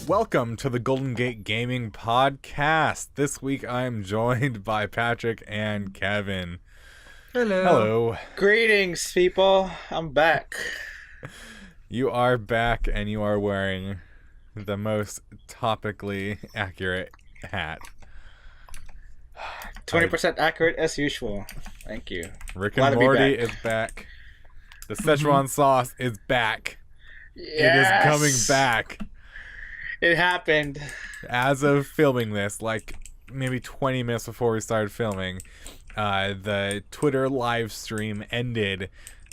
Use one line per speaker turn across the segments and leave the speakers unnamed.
Welcome to the Golden Gate Gaming Podcast. This week I'm joined by Patrick and Kevin.
Hello.
Hello.
Greetings, people. I'm back.
You are back and you are wearing the most topically accurate hat.
20% accurate as usual. Thank you.
Rick
Glad
and
to be
Morty
back.
is back. The Szechuan sauce is back.
Yes.
It is coming back.
It happened.
As of filming this, like maybe 20 minutes before we started filming, the Twitter live stream ended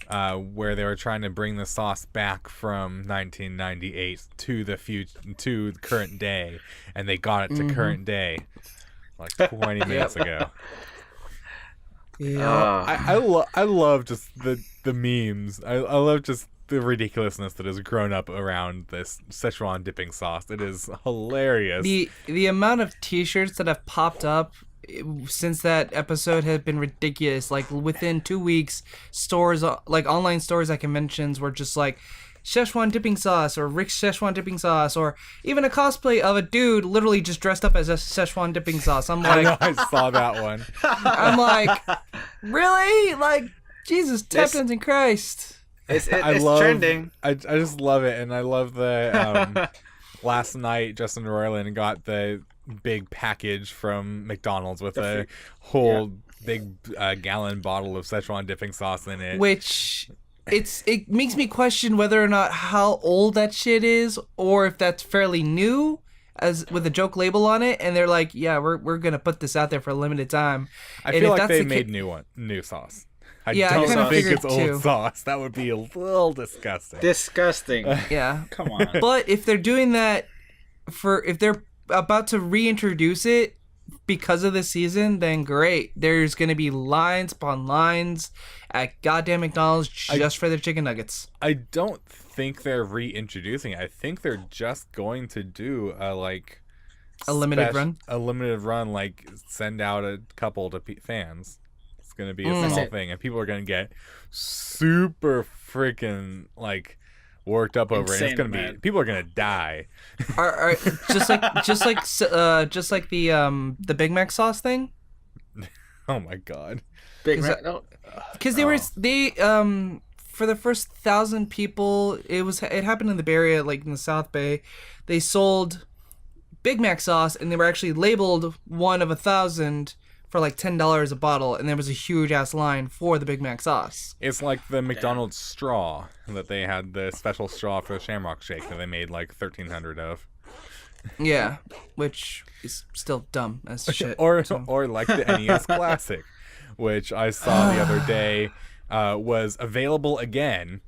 where they were trying to bring the sauce back from 1998 to the current day, and they got it to current day like 20 minutes ago.
Yeah.
I love just the memes. I love just the ridiculousness that has grown up around this Szechuan dipping sauce. It is hilarious.
The amount of T-shirts that have popped up since that episode has been ridiculous. Like within 2 weeks, stores like online stores at conventions were just like Szechuan dipping sauce or Rick's Szechuan dipping sauce, or even a cosplay of a dude literally just dressed up as a Szechuan dipping sauce. I'm
I
like,
know, I saw that one.
I'm like, really? Like, Jesus, Teptons and Christ.
It's
love,
trending.
I just love it, and I love the last night Justin Roiland got the big package from McDonald's with a whole big gallon bottle of Szechuan dipping sauce in it.
Which it makes me question whether or not how old that shit is, or if that's fairly new, as with a joke label on it, and they're like, yeah, we're gonna put this out there for a limited time.
I
And
feel
if
like
that's
they
the
made new sauce. I
Yeah, I
don't
kinda
think
figured
it's old
too.
sauce. That would be a little disgusting.
Disgusting.
Yeah.
Come on.
But if they're doing that if they're about to reintroduce it because of the season, then great. There's gonna be lines upon lines at goddamn McDonald's just for their chicken nuggets.
I don't think they're reintroducing it. I think they're just going to do a
limited run?
A limited run, like send out a couple to fans. It's going to be a
That's
small
it.
thing, and people are going to get super freaking worked up over it.
Insane,
It's going to be
man.
people are going to die.
Are just like the Big Mac sauce thing?
Oh my god.
Big
Is
Mac.
that-
No.
Because they for the first 1,000 people, it happened in the Bay Area, like in the South Bay. They sold Big Mac sauce, and they were actually labeled one of 1,000 for like $10 a bottle, and there was a huge ass line for the Big Mac sauce.
It's like the McDonald's straw that they had, the special straw for the Shamrock Shake that they made like 1,300 of.
Yeah, which is still dumb as shit.
or
so.
or like the NES Classic, which I saw the other day was available again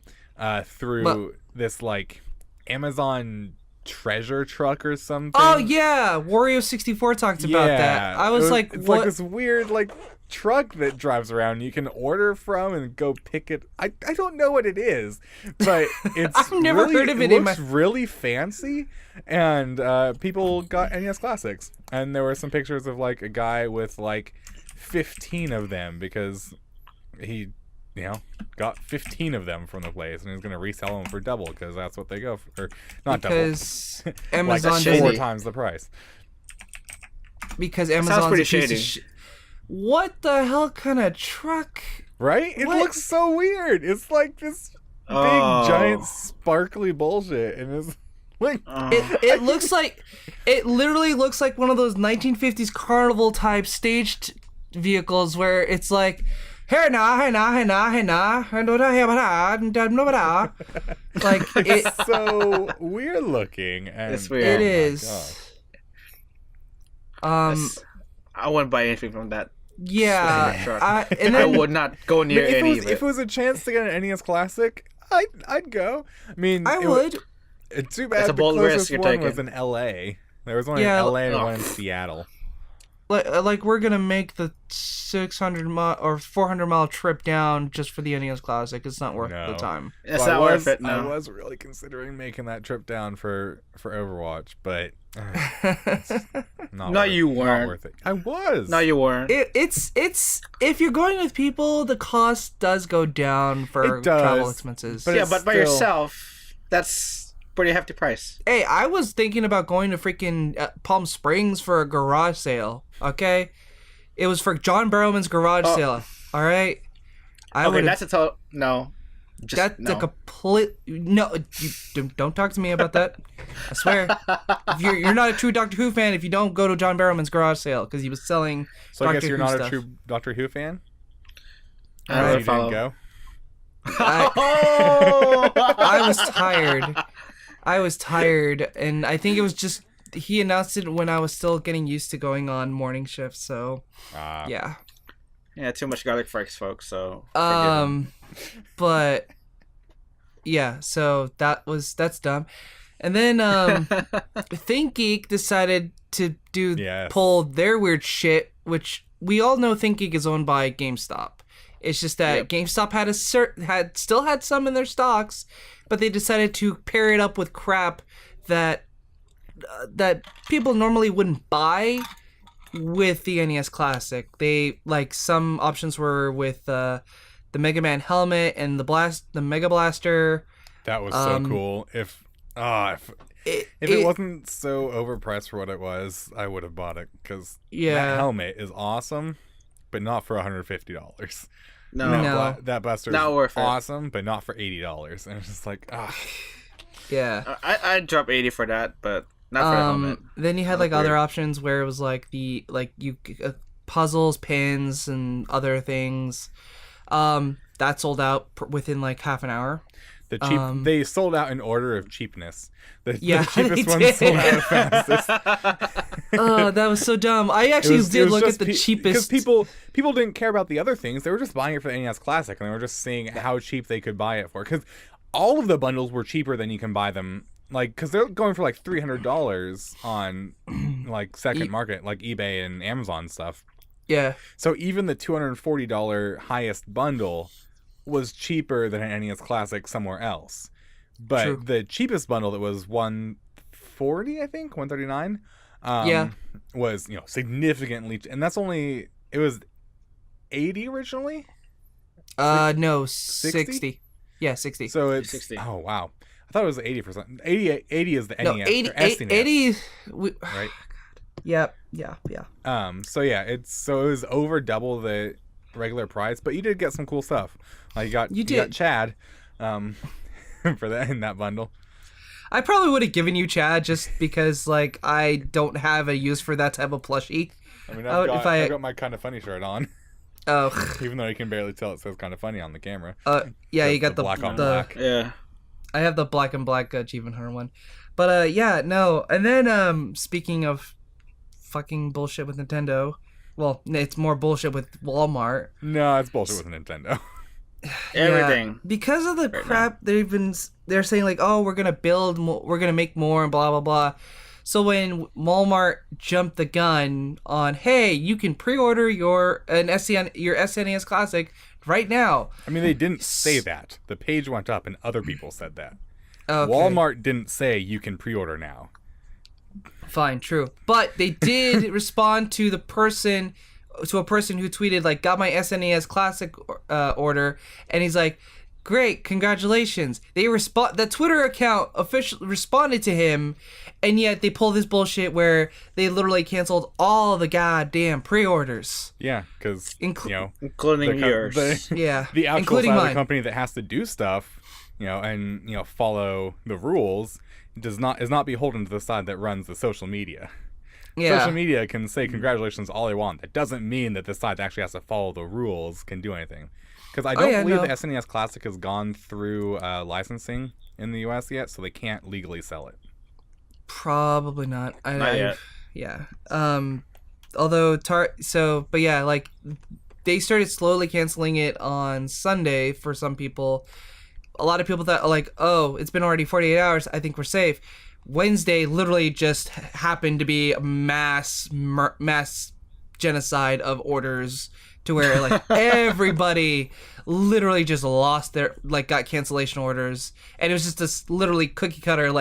through this like Amazon treasure truck or something.
Oh yeah, Wario 64 talked about that. I was like,
it's
what?
like this weird truck that drives around. You can order from and go pick it. I don't know what it is, but it's
I've never
really,
heard of it
It
in
looks
my-
really fancy, and people got NES Classics, and there were some pictures of like a guy with like 15 of them because he got 15 of them from the place, and he's gonna resell them for double because that's what they go for. Or not
because
double,
Amazon
like
shady.
4
doesn't.
times the price.
Because Amazon's
pretty
a piece
shady.
of shit. What the hell kind of truck?
Right? It
What?
looks so weird. It's like this big,
Oh.
giant, sparkly bullshit, and it's like
It looks like, it literally looks like one of those 1950s carnival type staged vehicles where it's like, like
it's so weird looking. And,
It's weird.
it
oh my
is.
I wouldn't buy anything from that.
Yeah,
truck.
and
I
then
would not go
God.
near
If
any
it
of
was a chance to get an NES Classic, I'd go. I mean,
I would.
It's too
That's
bad
a
the
bold risk
closest
you're
one
taking.
was in LA. There was one
Yeah,
in LA and
oh.
one in Seattle.
Like we're gonna make the 600 mile or 400 mile trip down just for the NES Classic. It's not worth
No.
the time.
It's
So
not worth it.
I
No.
was really considering making that trip down for Overwatch, but not
No,
worth,
you
not
weren't.
worth it. I was.
No, you weren't.
It's if you're going with people, the cost does go down for
It does,
travel expenses.
but
Yeah,
it's
but by
still-
yourself, that's pretty hefty price.
Hey, I was thinking about going to freaking Palm Springs for a garage sale. Okay, it was for John Barrowman's garage sale. All right.
Okay, that's a total no.
That's a complete no. Don't talk to me about that. I swear. If you're not a true Doctor Who fan if you don't go to John Barrowman's garage sale because he was selling.
So I guess you're not a true Doctor Who fan.
I
You didn't go.
I was tired, and I think it was just he announced it when I was still getting used to going on morning shifts. So yeah.
Yeah, too much garlic fries, folks. So
but yeah, so that's dumb. And then ThinkGeek decided to pull their weird shit, which we all know ThinkGeek is owned by GameStop. It's just that GameStop still had some in their stocks, but they decided to pair it up with crap that people normally wouldn't buy with the NES Classic. They some options were with the Mega Man helmet and the Mega Blaster.
That was so cool. If it wasn't so overpriced for what it was, I would have bought it because that helmet is awesome, but not for $150.
No.
That Blaster
not
is
worth
awesome, but not for $80. And it's just like,
yeah.
I'd drop 80 for that, but not for the helmet.
Then you had other options where it was puzzles, pins, and other things. That sold out within half an hour.
They sold out in order of cheapness. The cheapest
they
one
did.
sold out fastest.
Oh, that was so dumb. I actually did look at the cheapest.
Because people didn't care about the other things. They were just buying it for the NES Classic, and they were just seeing how cheap they could buy it for. Because all of the bundles were cheaper than you can buy them. Because they're going for $300 on second market, like eBay and Amazon stuff.
Yeah.
So even the $240 highest bundle was cheaper than an NES Classic somewhere else. But the cheapest bundle that was $140, I think, $139, was significantly, and that's only it was $80 originally.
No, 60. Yeah, 60.
So it's
60.
Oh wow, I thought it was 80%. 80 is the NES.
No, 80.
Right.
Yeah.
So yeah, it was over double the regular price, but you did get some cool stuff. You got Chad, for that in that bundle.
I probably would have given you Chad just because I don't have a use for that type of plushie.
I mean, I got my Kind of Funny shirt on.
Oh.
Even though you can barely tell, it says Kind of Funny on the camera.
Yeah, you got the
black on black.
Yeah.
I have the black and black Achievement Hunter one. But yeah, no. And then speaking of fucking bullshit with Nintendo, well, it's more bullshit with Walmart.
No, it's bullshit with Nintendo.
Everything.
Yeah, because of the crap they're saying oh, we're gonna build more, we're gonna make more and blah blah blah. So when Walmart jumped the gun on, hey, you can pre-order your SNES Classic right now.
I mean, they didn't say that. The page went up and other people said that.
Okay.
Walmart didn't say you can pre-order now.
Fine, true. But they did respond to a person who tweeted got my SNES Classic order, and he's like, great, congratulations. The Twitter account officially responded to him, and yet they pulled this bullshit where they literally canceled all the goddamn pre-orders.
Yeah, because
including yours.
The actual
including
side of
mine.
the company that has to do stuff, and follow the rules is not beholden to the side that runs the social media.
Yeah.
Social media can say congratulations all they want. That doesn't mean that the side that actually has to follow the rules can do anything. Because I don't believe the SNES Classic has gone through licensing in the US yet, so they can't legally sell it.
Probably not.
Not yet.
Yeah. Although they started slowly canceling it on Sunday for some people. A lot of people thought oh, it's been already 48 hours. I think we're safe. Wednesday literally just happened to be a mass genocide of orders to where everybody literally just lost their got cancellation orders, and it was just this literally cookie cutter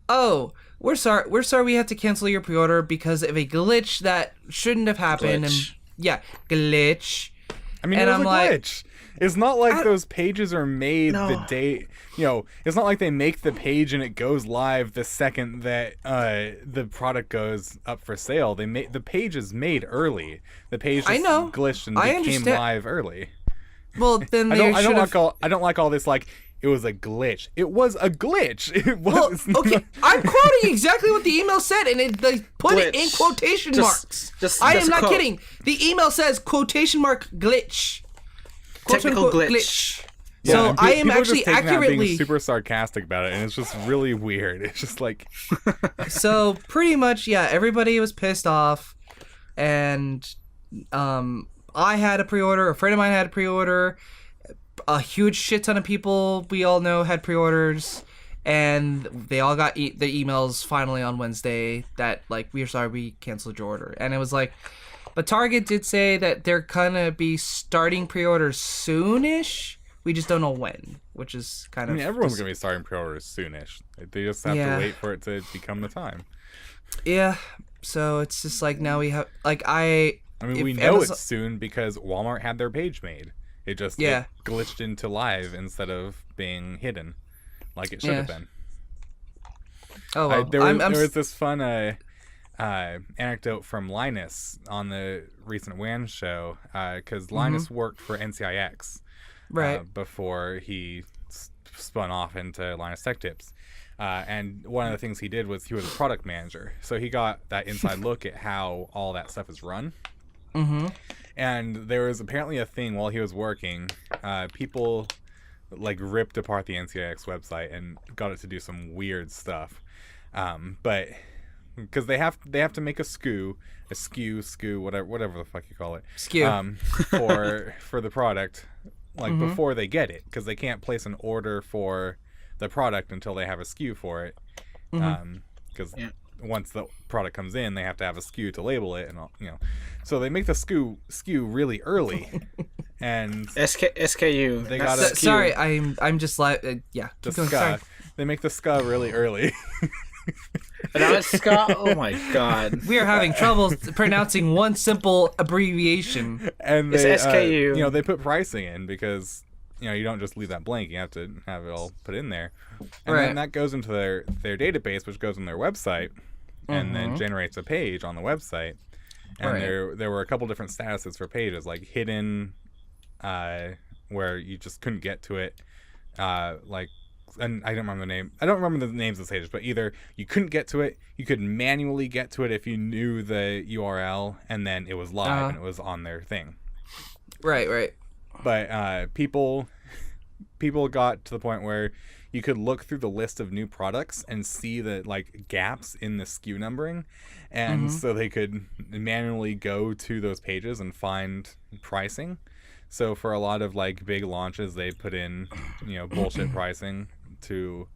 oh, we're sorry we had to cancel your pre-order because of a glitch that shouldn't have happened.
Glitch.
And glitch.
I mean, it was a glitch. It's not like those pages are made
No.
the day, it's not like they make the page and it goes live the second that the product goes up for sale. The page is made early. The page just glitched and became live early.
Well, then
I don't like all this like it was a glitch. It was a glitch. It was.
Well, okay, I'm quoting exactly what the email said, and they put it in quotation marks. I am not kidding. The email says quotation mark glitch.
Technical glitch.
Yeah,
so I am actually
just
accurately
being super sarcastic about it, and it's just really weird. It's just like.
So pretty much, yeah, everybody was pissed off, and I had a pre-order. A friend of mine had a pre-order. A huge shit ton of people we all know had pre-orders, and they all got the emails finally on Wednesday that like, we are sorry, we canceled your order. And it was like, but Target did say that they're gonna be starting pre-orders soonish. We just don't know when, which is kind of.
Everyone's gonna be starting pre-orders soonish. They just have to wait for it to become the time.
Yeah. So it's just like, now we have like
we know it's soon because Walmart had their page made. It just it glitched into live instead of being hidden, like it should have been.
Oh well.
There was this fun anecdote from Linus on the recent WAN show, because Linus worked for NCIX before he spun off into Linus Tech Tips. And one of the things he did was he was a product manager. So he got that inside look at how all that stuff is run. Mm-hmm. And there was apparently a thing while he was working, people like ripped apart the NCIX website and got it to do some weird stuff. But because they have to make a SKU, whatever the fuck you call it, SKU, for the product, like before they get it, because they can't place an order for the product until they have a SKU for it. Because once the product comes in, they have to have a SKU to label it, and so they make the SKU really early, and
SKU.
They got
sorry, I'm just like sorry.
They make the SKU really early.
Oh my god,
we are having trouble pronouncing one simple abbreviation.
And
it's SKU.
They put pricing in because you don't just leave that blank. You have to have it all put in there, and then that goes into their database, which goes on their website, and then generates a page on the website. And there were a couple different statuses for pages, like hidden, where you just couldn't get to it, and I don't remember the name. I don't remember the names of the pages, but either you couldn't get to it, you could manually get to it if you knew the URL, and then it was live and it was on their thing.
Right.
But people got to the point where you could look through the list of new products and see the like gaps in the SKU numbering, and so they could manually go to those pages and find pricing. So for a lot of like big launches, they put in bullshit pricing to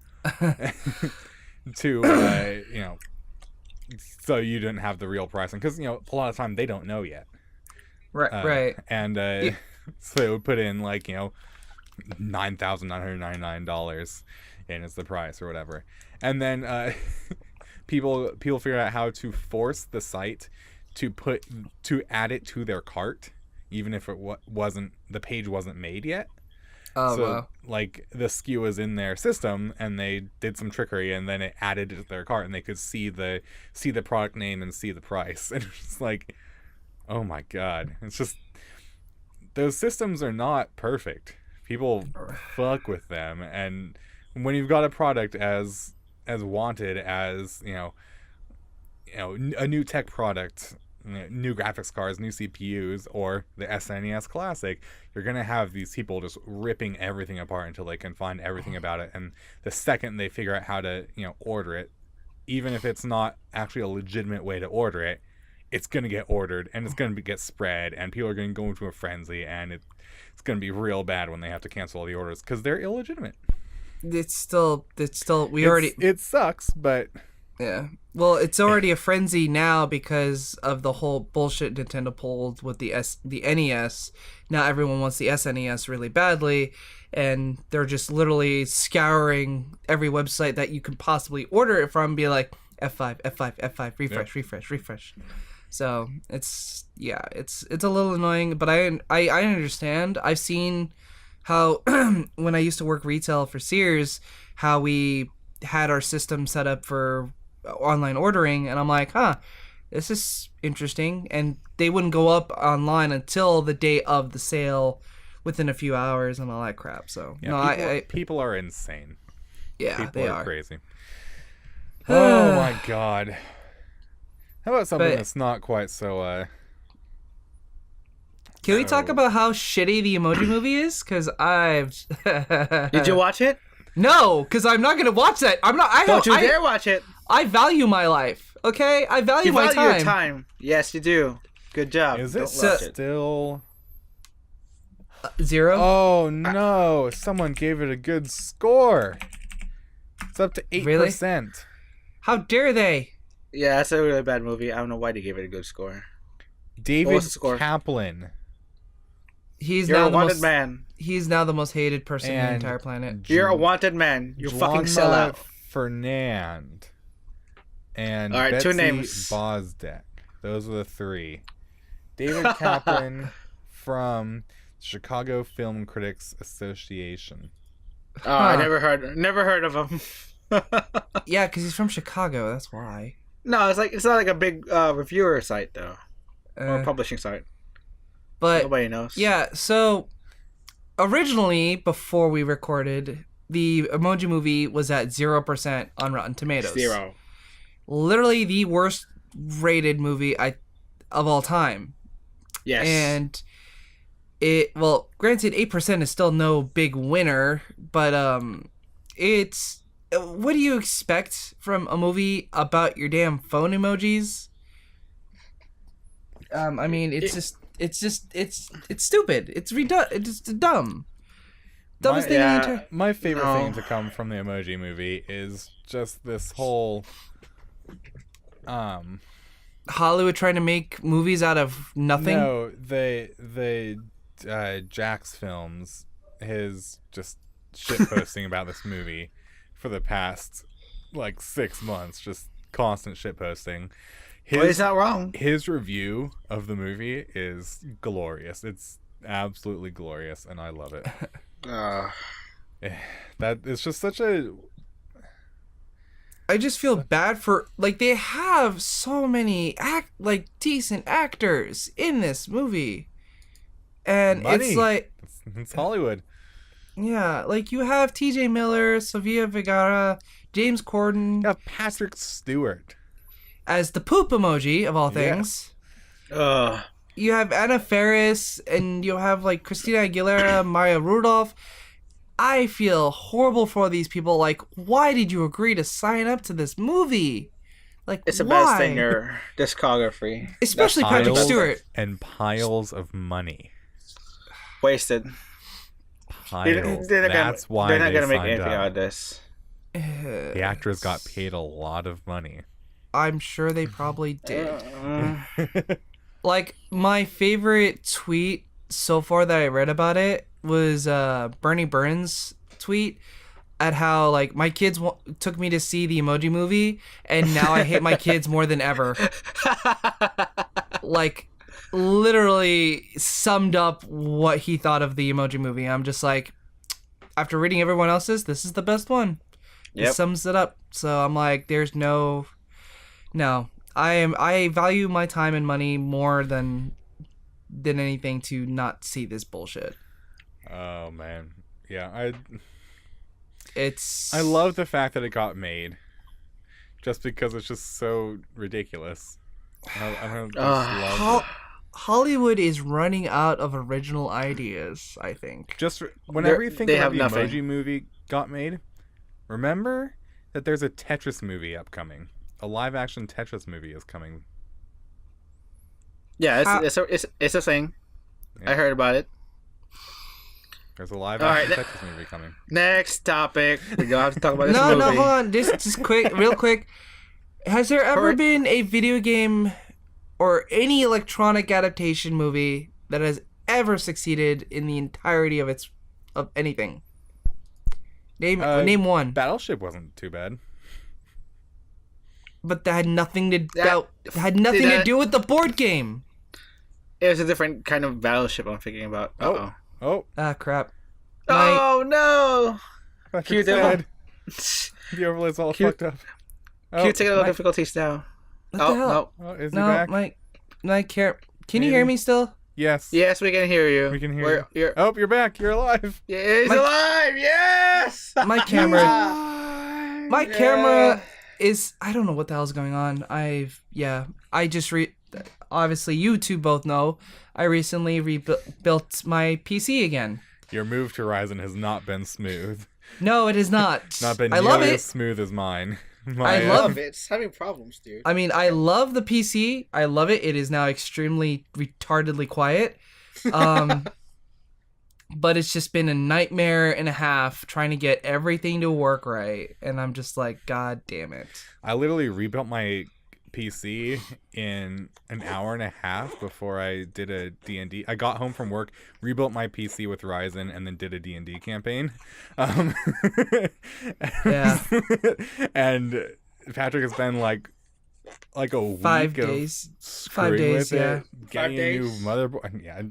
so you didn't have the real pricing, because a lot of time they don't know yet.
Right.
And so they would put in like $9,999 and it's the price or whatever, and then people figured out how to force the site to add it to their cart, even if it the page wasn't made yet. Wow. Like the SKU was in their system and they did some trickery, and then it added it to their cart, and they could see the product name and see the price, and it's just like, oh my god, it's just, those systems are not perfect. People fuck with them, and when you've got a product as wanted as a new tech product, new graphics cards, new CPUs, or the SNES Classic, you're gonna have these people just ripping everything apart until they can find everything about it, and the second they figure out how to order it, even if it's not actually a legitimate way to order it, it's gonna get ordered, and it's gonna get spread, and people are gonna go into a frenzy, and it's gonna be real bad when they have to cancel all the orders because they're illegitimate.
It
sucks, but
yeah. Well, it's already a frenzy now because of the whole bullshit Nintendo pulled with the NES. Now everyone wants the SNES really badly, and they're just literally scouring every website that you can possibly order it from, be like F5, refresh. So it's a little annoying, but I understand. I've seen how when I used to work retail for Sears, how we had our system set up for online ordering, and I'm like, this is interesting. And they wouldn't go up online until the day of the sale, within a few hours, and all that crap. So
yeah, people are insane.
Yeah,
people
they
are
are
crazy. Oh my god. How about something that's not quite so
Can we talk about how shitty the Emoji movie is? Because
Did you watch it?
No, because I'm not gonna watch that. I'm not.
Don't you dare watch it.
I value my life. Okay, I value my time.
Your time. Yes, you do. Good job.
Is it still
0?
Oh no! Someone gave it a good score. It's up to 8%.
Really? How dare they?
Yeah, that's a really bad movie. I don't know why they gave it a good score.
David Kaplan.
He's
You're
now
a wanted man.
He's now the most hated person on the entire planet.
You're a wanted man. You fucking sellout.
Fernand. And
all right,
Betsy
2 names.
Bozdek. Those are the 3. David Kaplan from Chicago Film Critics Association.
Oh, I never heard of him.
Yeah, because he's from Chicago. That's why.
No, it's not like a big reviewer site though, or publishing site.
But
nobody knows.
Yeah, so originally before we recorded, the Emoji Movie was at 0% on Rotten Tomatoes.
0.
Literally the worst rated movie of all time.
Yes.
And granted 8% is still no big winner, but it's what do you expect from a movie about your damn phone emojis? I mean, it's stupid. It's it's dumb. Dumbest thing in the entire...
My favorite thing to come from the Emoji Movie is just this whole
Hollywood trying to make movies out of nothing.
No, the Jax Films, his just shit posting about this movie for the past 6 months, just constant shit posting.
He's not wrong.
His review of the movie is glorious. It's absolutely glorious, and I love it. That it's just such a...
I just feel bad for they have so many decent actors in this movie, and
money. It's Hollywood.
Yeah, you have T.J. Miller, Sofia Vergara, James Corden.
You have Patrick Stewart
as the poop emoji of all things.
Yes.
You have Anna Faris, and you have Christina Aguilera, Maya Rudolph. I feel horrible for these people. Why did you agree to sign up to this movie?
It's the
why?
best thing in your discography.
Especially Patrick Stewart.
And piles of money.
Wasted.
Piles. That's why
they're not
going to
make anything out of this.
The actors got paid a lot of money.
I'm sure they probably did. My favorite tweet so far that I read about it was Bernie Burns' tweet at how my kids took me to see the Emoji Movie, and now I hate my kids more than ever. Literally summed up what he thought of the Emoji Movie. I'm just after reading everyone else's, this is the best one. It sums it up. So I'm there's no. I value my time and money more than anything to not see this bullshit.
Oh man, yeah,
I
love the fact that it got made, just because it's just so ridiculous. I just love it.
Hollywood is running out of original ideas, I think.
Just whenever you think about the Emoji Movie got made, remember that there's a Tetris movie upcoming. A live-action Tetris movie is coming.
Yeah, it's a thing. Yeah. I heard about it.
There's a live-action Tetris movie coming.
Next topic. We don't have to talk about this
movie.
No,
hold on. Just real quick. Has there ever been a video game or any electronic adaptation movie that has ever succeeded in the entirety of anything? Name one.
Battleship wasn't too bad.
But that had nothing to do with the board game.
It was a different kind of Battleship I'm thinking about.
Oh.
Ah, crap.
Oh no!
Patrick's
Cute
dead. The overlay's all
Cute.
fucked up.
Cute technical difficulties now.
What the hell?
No.
Oh, is he
No,
back?
my Can you hear
Maybe.
me still?
Yes.
Yes, we can hear you.
We can hear you.
You're...
Oh, you're back. You're alive.
Yeah, he's
My-
alive! Yes!
My camera.
Alive.
My camera is. I don't know what the hell's going on. I just obviously you two both know. I recently rebuilt my PC again.
Your move to Ryzen has not been smooth.
No, it is not.
Not been
I love
nearly
it.
as smooth as mine.
I love
It's having problems, dude.
I mean, I love the PC. I love it. It is now extremely retardedly quiet. But it's just been a nightmare and a half trying to get everything to work right. And I'm just like, God damn it.
I literally rebuilt my PC in an hour and a half before I did a D&D. I got home from work, rebuilt my PC with Ryzen, and then did a D&D campaign.
Yeah.
And Patrick has been like a week
5
of
days.
screwing
5 days,
with
yeah.
it, getting
5
a new
days?
motherboard. Yeah,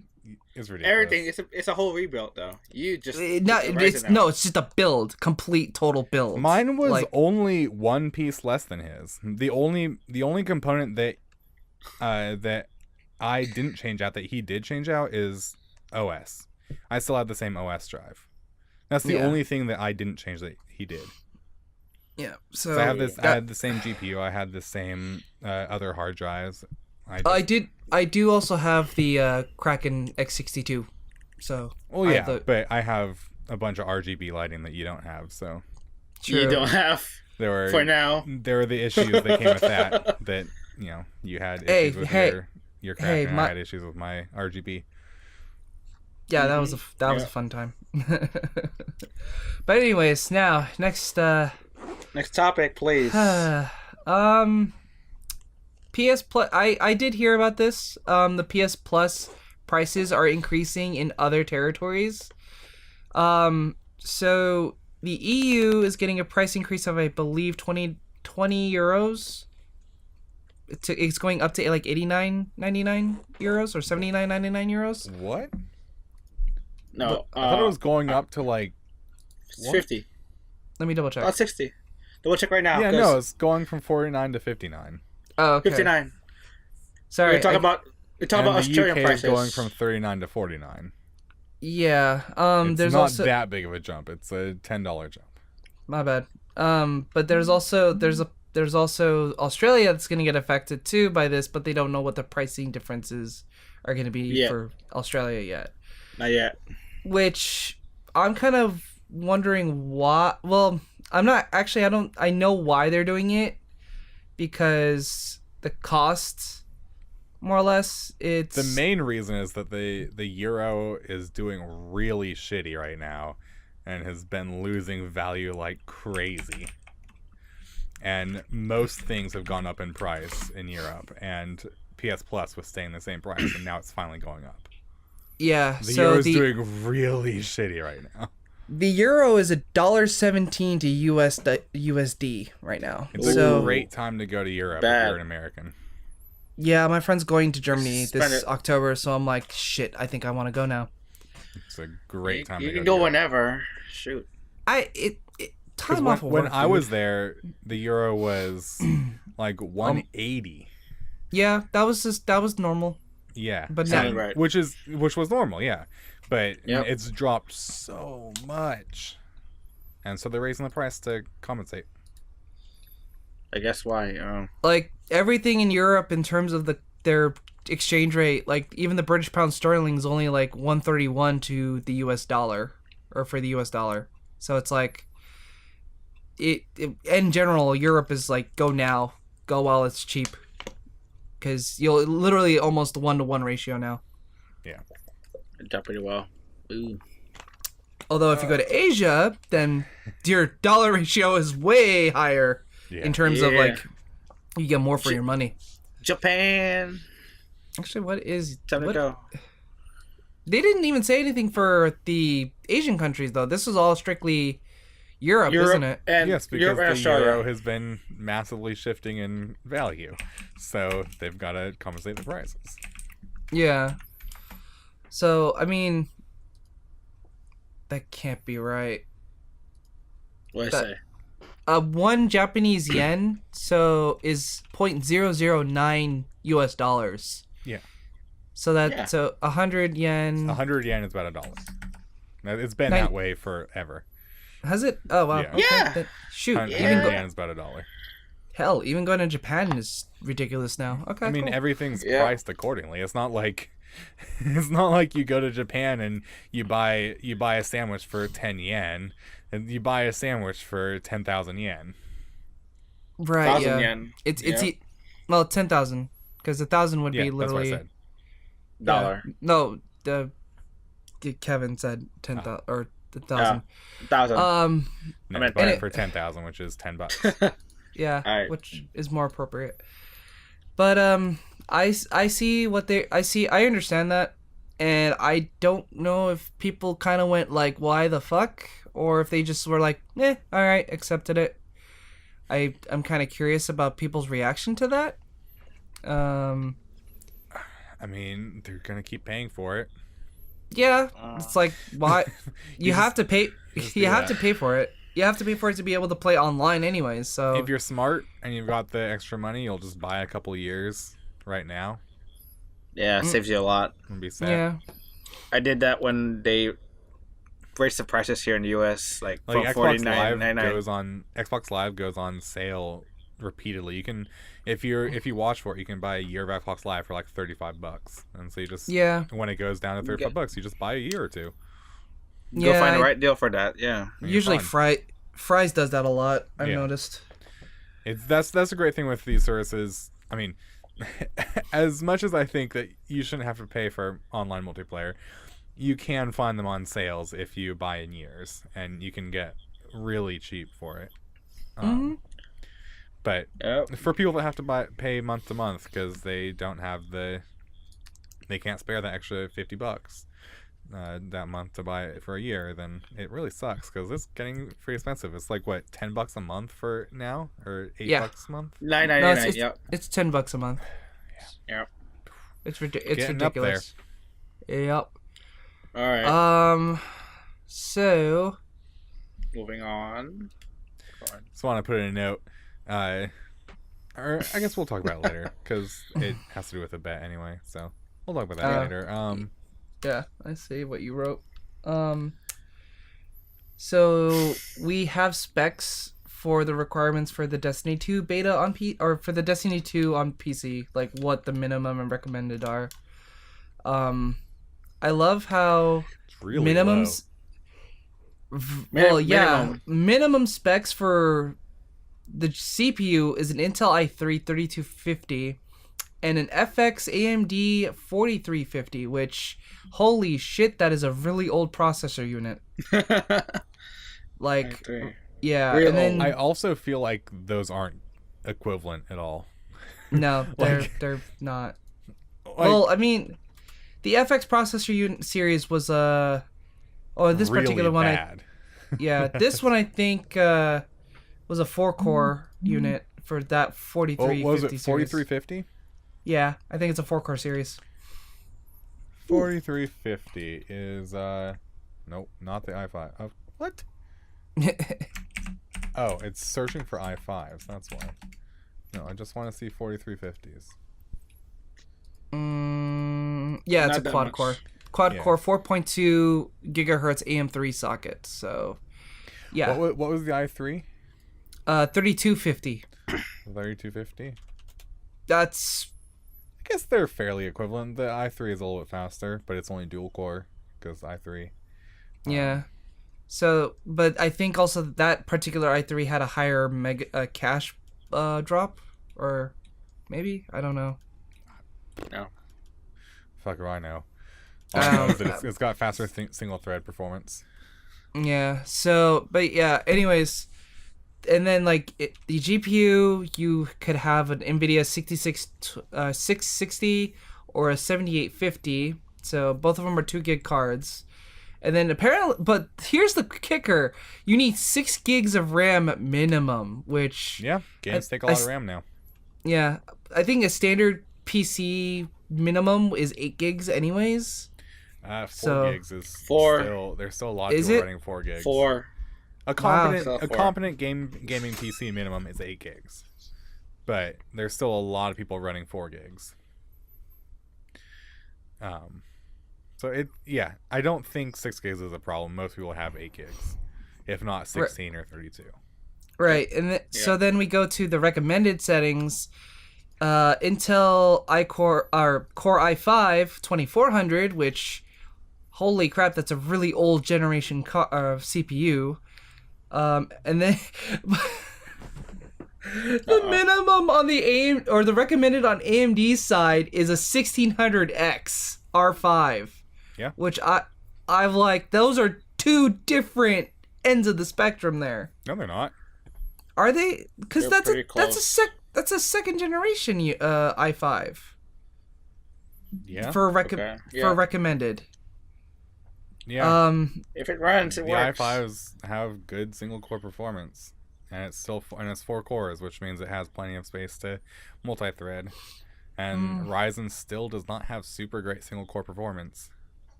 it's ridiculous.
Everything. It's a whole rebuild, though. You just
It's just a build, complete total build.
Mine was
like,
only one piece less than his. The only component that that I didn't change out that he did change out is OS. I still have the same OS drive. That's the
Yeah.
only thing that I didn't change that he did.
yeah.
So
So
I have this. I had the same GPU. I had the same other hard drives.
I do also have the Kraken X62. So
Well,
I
yeah,
have the-
but I have a bunch of RGB lighting that you don't have. So
You
True.
don't have
there were
for now.
There were the issues that came with that. That you had issues with your Kraken. And I had issues with my RGB.
Yeah, that was a fun time. But anyways, now next
Next topic, please.
PS Plus. I did hear about this. The PS Plus prices are increasing in other territories. So the EU is getting a price increase of, I believe, 20 euros. It's going up to like 89.99 euros or 79.99 euros.
What?
No,
I thought it was going up to like.
it's 50.
Let me double check.
60. Double check right now.
Yeah,
'cause
no, it's going from 49 to 59.
Oh, okay.
59.
Sorry.
We're talking about
And
Australian
the UK
prices.
is going from 39 to 49.
Yeah.
It's
There's
not
also
that big of a jump. It's a $10 jump.
my bad. But there's also Australia that's going to get affected too by this, but they don't know what the pricing differences are going to be for Australia yet.
Not yet.
Which I'm kind of wondering why. Well, I'm not actually. I know why they're doing it, because the cost, more or less, it's
The main reason is that the euro is doing really shitty right now and has been losing value like crazy. And most things have gone up in price in Europe, and PS Plus was staying the same price, and now it's finally going up.
yeah.
The
So
euro is doing really shitty right now.
the euro is $1.17 to USD right now.
It's
so
a great time to go to Europe
Bad.
if you're an American.
yeah, my friend's going to Germany
Spend
this
it.
October, so I'm like, shit. I think I want to go now.
It's a great time
You
to go
can
to
go
Europe.
whenever. Shoot.
Time
When,
off of
when
work,
I
dude.
was there, the euro was like 180.
Yeah, that was normal.
Yeah,
But
Sounded
now,
right.
which was normal, yeah. But
Yep.
it's dropped so much, and so they're raising the price to compensate.
I guess why.
like everything in Europe in terms of their exchange rate, like even the British pound sterling is only like 131 to the US dollar, or for the US dollar. So it's like it in general, Europe is like go now, go while it's cheap, because you'll literally almost 1-to-1 ratio now.
It dropped pretty well. Ooh.
Although if you go to Asia, then your dollar ratio is way higher
Yeah.
in terms of
Yeah.
like you get more for your money.
Japan.
Actually, what is
Time to
what,
go.
They didn't even say anything for the Asian countries though. This is all strictly Europe, isn't it?
And
Yes, because
Europe and
the
Australia.
euro has been massively shifting in value, so they've got to compensate the prices.
Yeah. So I mean, That can't be right.
What
That-
I say?
1 Japanese yen is 0.009 US dollars.
Yeah.
So that
Yeah.
so 100 yen.
100 yen is about $1. Now, it's been
Nine-
that way forever.
Has it? Oh wow.
Yeah.
Okay.
Yeah.
Then, shoot.
100
Even
yen is about $1.
hell, even going to Japan is ridiculous now. Okay.
I mean,
cool.
everything's
Yeah.
priced accordingly. It's not like you go to Japan and you buy a sandwich for 10 yen, and you buy a sandwich for 10,000 yen.
Right.
1,000
Yeah.
yen.
It's
Yeah.
well 10,000 because 1,000 would
Yeah,
be
that's what I
literally
said.
Dollar.
Yeah. No, Kevin said 10,000 or 1,000.
1,000.
No,
I meant-
buy
and
it
it-
for 10,000, which is $10.
Yeah,
Alright.
which is more appropriate. But I see what they I understand that, and I don't know if people kind of went like, why the fuck, or if they just were like, all right, accepted it. I'm kind of curious about people's reaction to that.
I mean, they're gonna keep paying for it.
Yeah, it's like why you have to pay.
just
You
do
have
that.
to pay for it. You have to pay for it to be able to play online, anyways. So
If you're smart and you've got the extra money, you'll just buy a couple years right now
Yeah, saves you a lot.
and be set.
yeah,
I did that when they raised the prices here in the US, like
Like
from
Xbox Live
$49.99.
Xbox Live goes on sale repeatedly. You can if you watch for it, you can buy a year of Xbox Live for like $35, and so you just
yeah,
when it goes down to $35, you just buy a year or two.
Go
yeah.
find the right deal for that. Yeah.
and you're
Usually,
fine.
Fries does that a lot. I've
Yeah.
noticed.
That's a great thing with these services. I mean, as much as I think that you shouldn't have to pay for online multiplayer, you can find them on sales if you buy in years, and you can get really cheap for it. But
Yep.
for people that have to pay month to month because they don't have they can't spare that extra $50 that month to buy it for a year, then it really sucks because it's getting pretty expensive. It's like what, $10 a month for now, or $8 a month?
No,
$9.99.
it's
Yep.
it's $10 a month.
Yep.
It's it's
Getting up there.
ridiculous. Yep.
All right.
So
Moving on.
Just want to put in a note, or I guess we'll talk about it later because it has to do with a bet anyway. So we'll talk about that later.
yeah, I see what you wrote. So we have specs for the requirements for the Destiny 2 beta on or for the Destiny 2 on PC, like what the minimum and recommended are. I love how
It's really
minimums. Minimum specs for the CPU is an Intel i3 3250 and an FX AMD 4350, which, holy shit, that is a really old processor unit. Like,
I3.
yeah,
Real
and then
I also feel like those aren't equivalent at all.
no, they're not. Well, I mean, the FX processor unit series was this
really
particular one,
bad.
this one I think was a 4-core unit for that 4350
was it
series.
4350?
Yeah, I think it's a 4-core series.
4350 is nope, not the i5. Oh, what? Oh, it's searching for i5s. That's why. No, I just want to see 4350s.
Yeah, it's
Not
a
that
quad
much.
core. Quad
Yeah.
core 4.2 gigahertz AM3 socket. So, yeah.
What was the i3?
3250.
3250.
That's
I guess they're fairly equivalent. The i3 is a little bit faster, but it's only dual core because i3.
yeah. So, but I think also that particular i3 had a higher cache drop, or maybe, I don't know.
No.
Fuck do I know. All I know is that it's got faster single thread performance.
Yeah. So, but yeah. Anyways, and then like the GPU, you could have an NVIDIA 660 or a 7850. So both of them are 2 gig cards. And then apparently, but here's the kicker: you need 6 gigs of RAM minimum, which
Yeah, games take a lot of RAM now.
yeah, I think a standard PC minimum is 8 gigs anyways.
4
So-
gigs is
Four.
still. There's still a lot of
Is
people
it?
running 4 gigs.
4.
A competent,
So
a
4.
competent gaming PC minimum is 8 gigs, but there's still a lot of people running 4 gigs. So I don't think 6 gigs is a problem. Most people have 8 gigs, if not 16 or 32.
Right, and so then we go to the recommended settings. Intel Core i5 2400, which, holy crap, that's a really old generation CPU. And then the minimum on the recommended on AMD's side is a 1600X R5.
Yeah.
Which I've like, those are two different ends of the spectrum there.
No, they're not.
Are they? Because
They're
that's
pretty close.
that's a second generation i5
Yeah.
for
Okay, yeah.
for recommended.
Yeah.
If it runs, it
The
works.
i5s have good single core performance, and it's 4 cores, which means it has plenty of space to multi-thread. And Ryzen still does not have super great single core performance.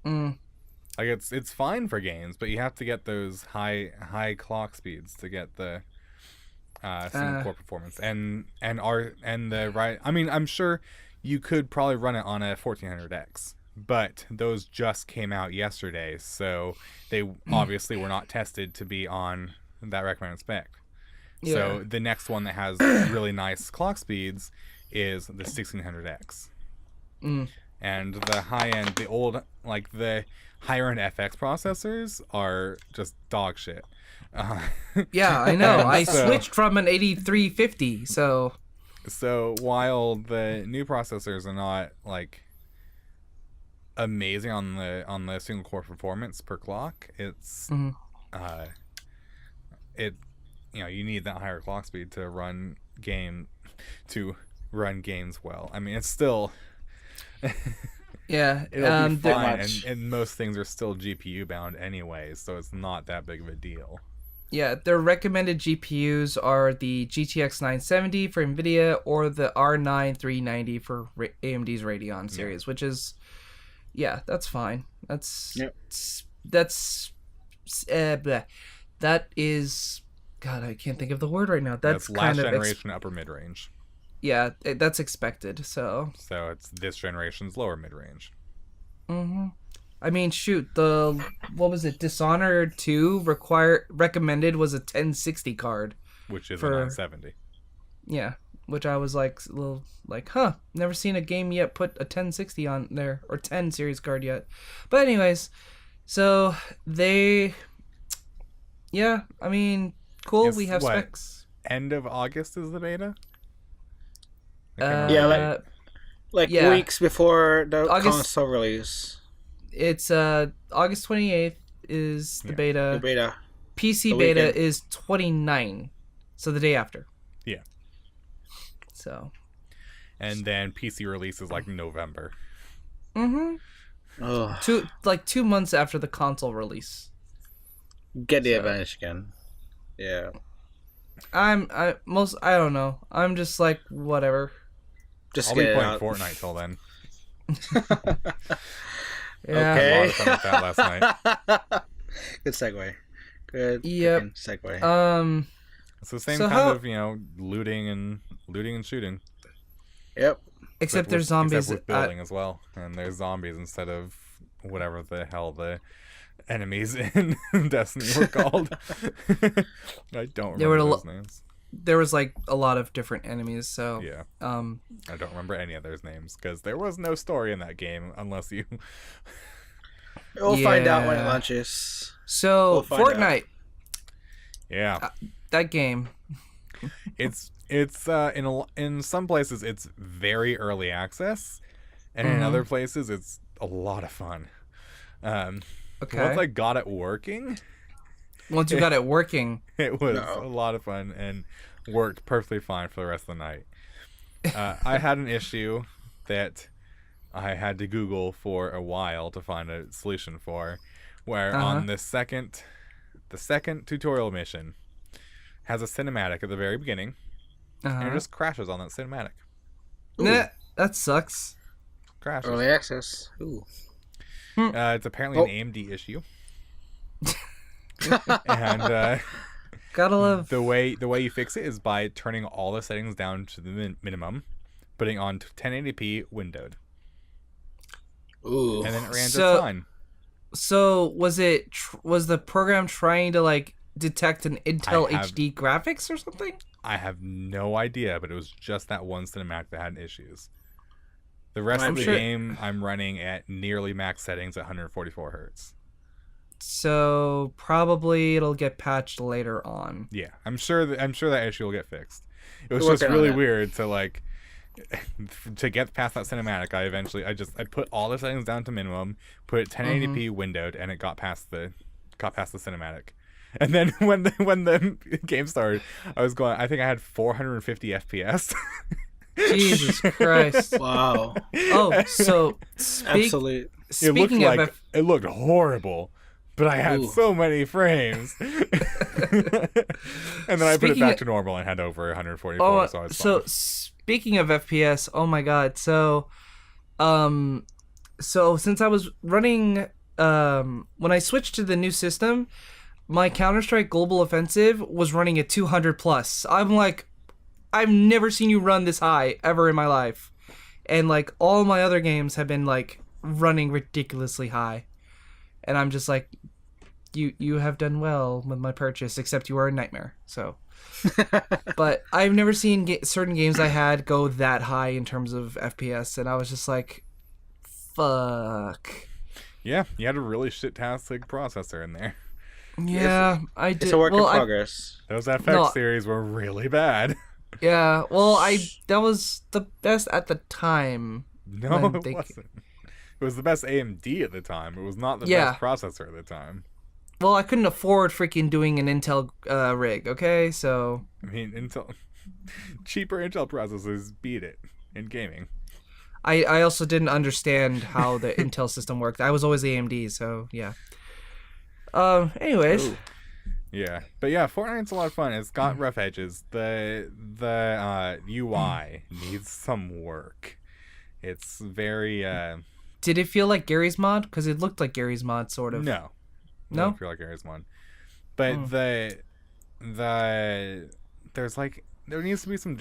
Mm.
Like it's fine for games, but you have to get those high clock speeds to get the single core performance. And the right. I mean, I'm sure you could probably run it on a 1400X. But those just came out yesterday, so they obviously were not tested to be on that recommended spec.
Yeah.
So the next one that has really nice clock speeds is the 1600X. And the high end, the higher end FX processors are just dog shit.
Yeah, I know. I
So-
switched from an 8350, so
So while the new processors are not like amazing on the single core performance per clock, it's you need that higher clock speed to run games well. I mean, it's still
yeah.
it'll be
there-
fine,
much.
and most things are still GPU bound anyways, so it's not that big of a deal.
Yeah, their recommended GPUs are the GTX 970 for NVIDIA or the R9 390 for AMD's Radeon series, which is, yeah, that's fine. That's bleh. That is, God, I can't think of the word right now. That's
last
kind of
generation upper mid range,
that's expected. So
so it's this generation's lower mid range.
I mean, shoot, what was it? Dishonored 2 recommended was a 1060 card.
Which is a
For-
970.
Yeah, which I was like, a little like, never seen a game yet put a 1060 on there or 10 series card yet. But anyways, so I mean, cool.
It's
we have
what?
specs.
End of August is the beta.
Yeah, like
yeah.
weeks before the
August-
console release.
It's August 28th is the beta.
The beta.
PC
the
beta
weekend.
is 29, so the day after.
Yeah.
So.
And then PC release is like November.
Mm-hmm.
Oh,
2 months after the console release.
get the advantage again. Yeah.
I don't know. I'm just like whatever.
Just
I'll
get
be
it
playing
out.
Fortnite till then.
Yeah.
I had a lot of fun with that last night.
Good segue. Good.
Yep.
freaking segue.
It's the same
So
kind
how-
of looting and shooting.
Yep.
Except there's zombies.
Except with building as well, and there's zombies instead of whatever the hell the enemies in Destiny were called. I don't
There were
remember
a
those names.
there was like a lot of different enemies. So
Yeah,
um,
I don't remember any of those names because there was no story in that game unless you.
We'll find out when it
Yeah.
launches.
so
We'll find out.
Fortnite,
Yeah,
that game.
it's in some places it's very early access, and in other places it's a lot of fun.
Okay.
Once I got it working,
Once you got it working,
it was
No.
a lot of fun and worked perfectly fine for the rest of the night. I had an issue that I had to Google for a while to find a solution for, where on the second tutorial mission has a cinematic at the very beginning, and it just crashes on that cinematic.
Nah, that sucks.
Crashes.
Early access. Ooh.
It's apparently an AMD issue. And
Gotta love
the way you fix it is by turning all the settings down to the minimum, putting on 1080p windowed,
Ooh.
and then it ran just fine.
So was the program trying to like detect an Intel HD graphics or something?
I have no idea, but it was just that one cinematic that had issues. The rest of the game I'm running at nearly max settings at 144 hertz.
So probably it'll get patched later on.
Yeah, I'm sure that issue will get fixed. It was just really weird to like to get past that cinematic. I put all the settings down to minimum, put it 1080p windowed, and it got past the cinematic. And then when the game started, I think I had 450 FPS.
Jesus Christ!
Wow.
Oh, so
Absolute.
It looked horrible, but I had so many frames. And then I put it back to normal and had over 144. So I was fine.
Speaking of FPS, oh my god! So since I was running, when I switched to the new system, my Counter-Strike Global Offensive was running at 200 plus. I'm like, I've never seen you run this high ever in my life. And like all my other games have been like running ridiculously high. And I'm just like, you have done well with my purchase, except you are a nightmare. So, but I've never seen certain games I had go that high in terms of FPS. And I was just like, fuck.
Yeah, you had a really shit-tastic processor in there.
Yeah, I did.
It's a work in progress.
Those FX series were really bad.
Yeah, well, that was the best at the time.
No, it wasn't. It was the best AMD at the time. It was not the best processor at the time.
Well, I couldn't afford freaking doing an Intel rig, okay? So
I mean, cheaper Intel processors beat it in gaming.
I also didn't understand how the Intel system worked. I was always AMD, so yeah. Anyways.
Ooh. Yeah, but yeah, Fortnite's a lot of fun. It's got rough edges. The UI needs some work. It's very.
Did it feel like Gary's mod? Because it looked like Gary's mod, sort of.
No, it didn't feel like Gary's mod. But there's like there needs to be some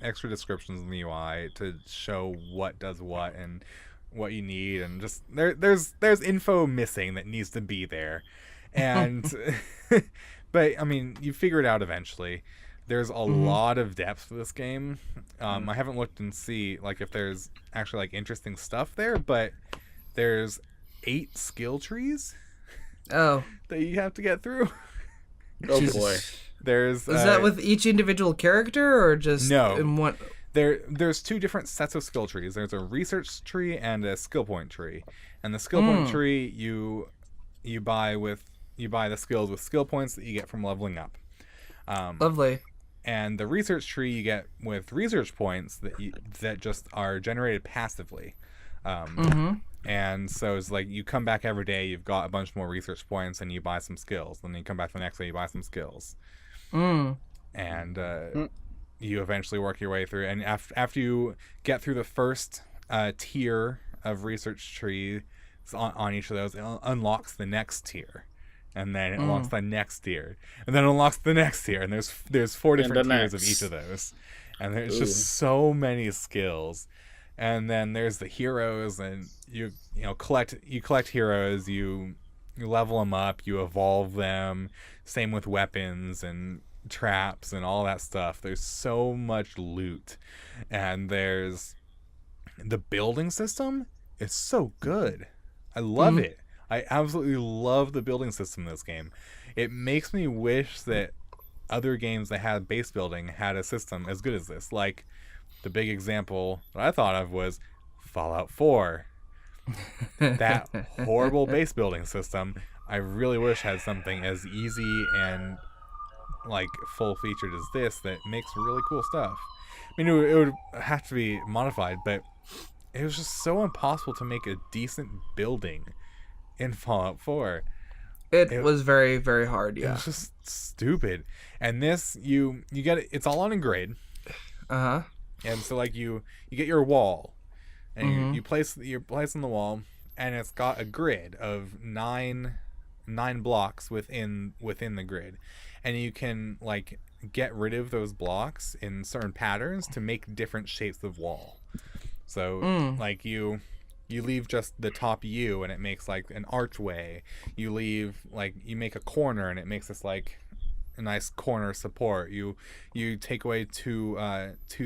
extra descriptions in the UI to show what does what and what you need, and just there's info missing that needs to be there. And but I mean, you figure it out eventually. There's a lot of depth to this game. I haven't looked and see like if there's actually like interesting stuff there, but there's 8 skill trees that you have to get through.
Oh boy.
Is that with each individual character or just in one?
There's 2 different sets of skill trees. There's a research tree and a skill point tree. And the skill point tree you buy the skills with skill points that you get from leveling up.
Lovely.
And the research tree you get with research points that just are generated passively. And so it's like you come back every day, you've got a bunch more research points, and you buy some skills. Then you come back the next day, you buy some skills. And you eventually work your way through. And after you get through the first tier of research trees on each of those, it unlocks the next tier. And then it unlocks the next tier. And then it unlocks the next tier. And there's 4 different tiers of each of those. And there's just so many skills. And then there's the heroes, and you collect heroes, you level them up, you evolve them. Same with weapons and traps and all that stuff. There's so much loot. And there's the building system is so good. I love it. I absolutely love the building system in this game. It makes me wish that other games that had base building had a system as good as this. Like, the big example that I thought of was Fallout 4. That horrible base building system, I really wish had something as easy and like full featured as this that makes really cool stuff. I mean, it would have to be modified, but it was just so impossible to make a decent building in Fallout 4.
It was very, very hard, yeah.
It was just stupid. And this, you get it, it's all on a grade.
Uh-huh.
And so like you get your wall, and you place on the wall, and it's got a grid of nine blocks within the grid, and you can like get rid of those blocks in certain patterns to make different shapes of wall. So like you leave just the top U and it makes like an archway. You leave like you make a corner and it makes this like a nice corner support. You take away two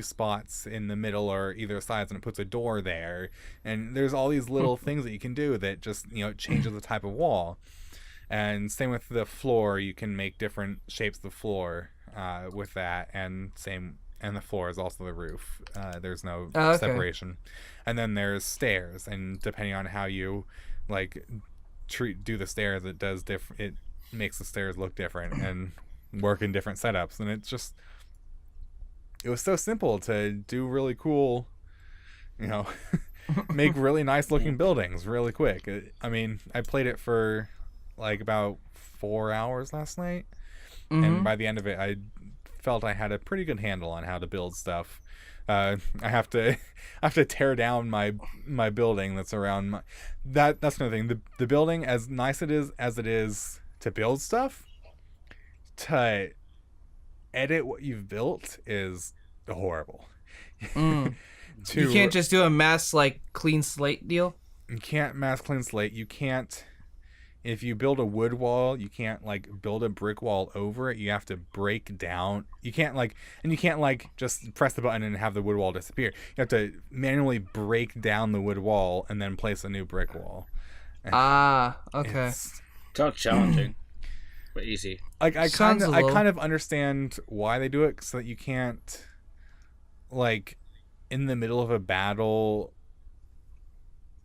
spots in the middle or either sides and it puts a door there. And there's all these little things that you can do that just, you know, changes the type of wall. And same with the floor, you can make different shapes of the floor with that, and the floor is also the roof. There's no separation. And then there's stairs, and depending on how you like do the stairs, it makes the stairs look different and work in different setups. And it was so simple to do really cool, you know, make really nice looking buildings really quick. I mean, I played it for like about 4 hours last night, and by the end of it I felt I had a pretty good handle on how to build stuff. I have to tear down my building that's around that's another thing. The building, as nice as it is to build stuff, to edit what you've built is horrible.
You can't just do a mass like clean slate deal.
You can't mass clean slate. You can't. If you build a wood wall, you can't like build a brick wall over it. You have to break down. You can't like just press the button and have the wood wall disappear. You have to manually break down the wood wall and then place a new brick wall.
Okay.
Sounds challenging, but easy.
Like I kind of understand why they do it, so that you can't like in the middle of a battle,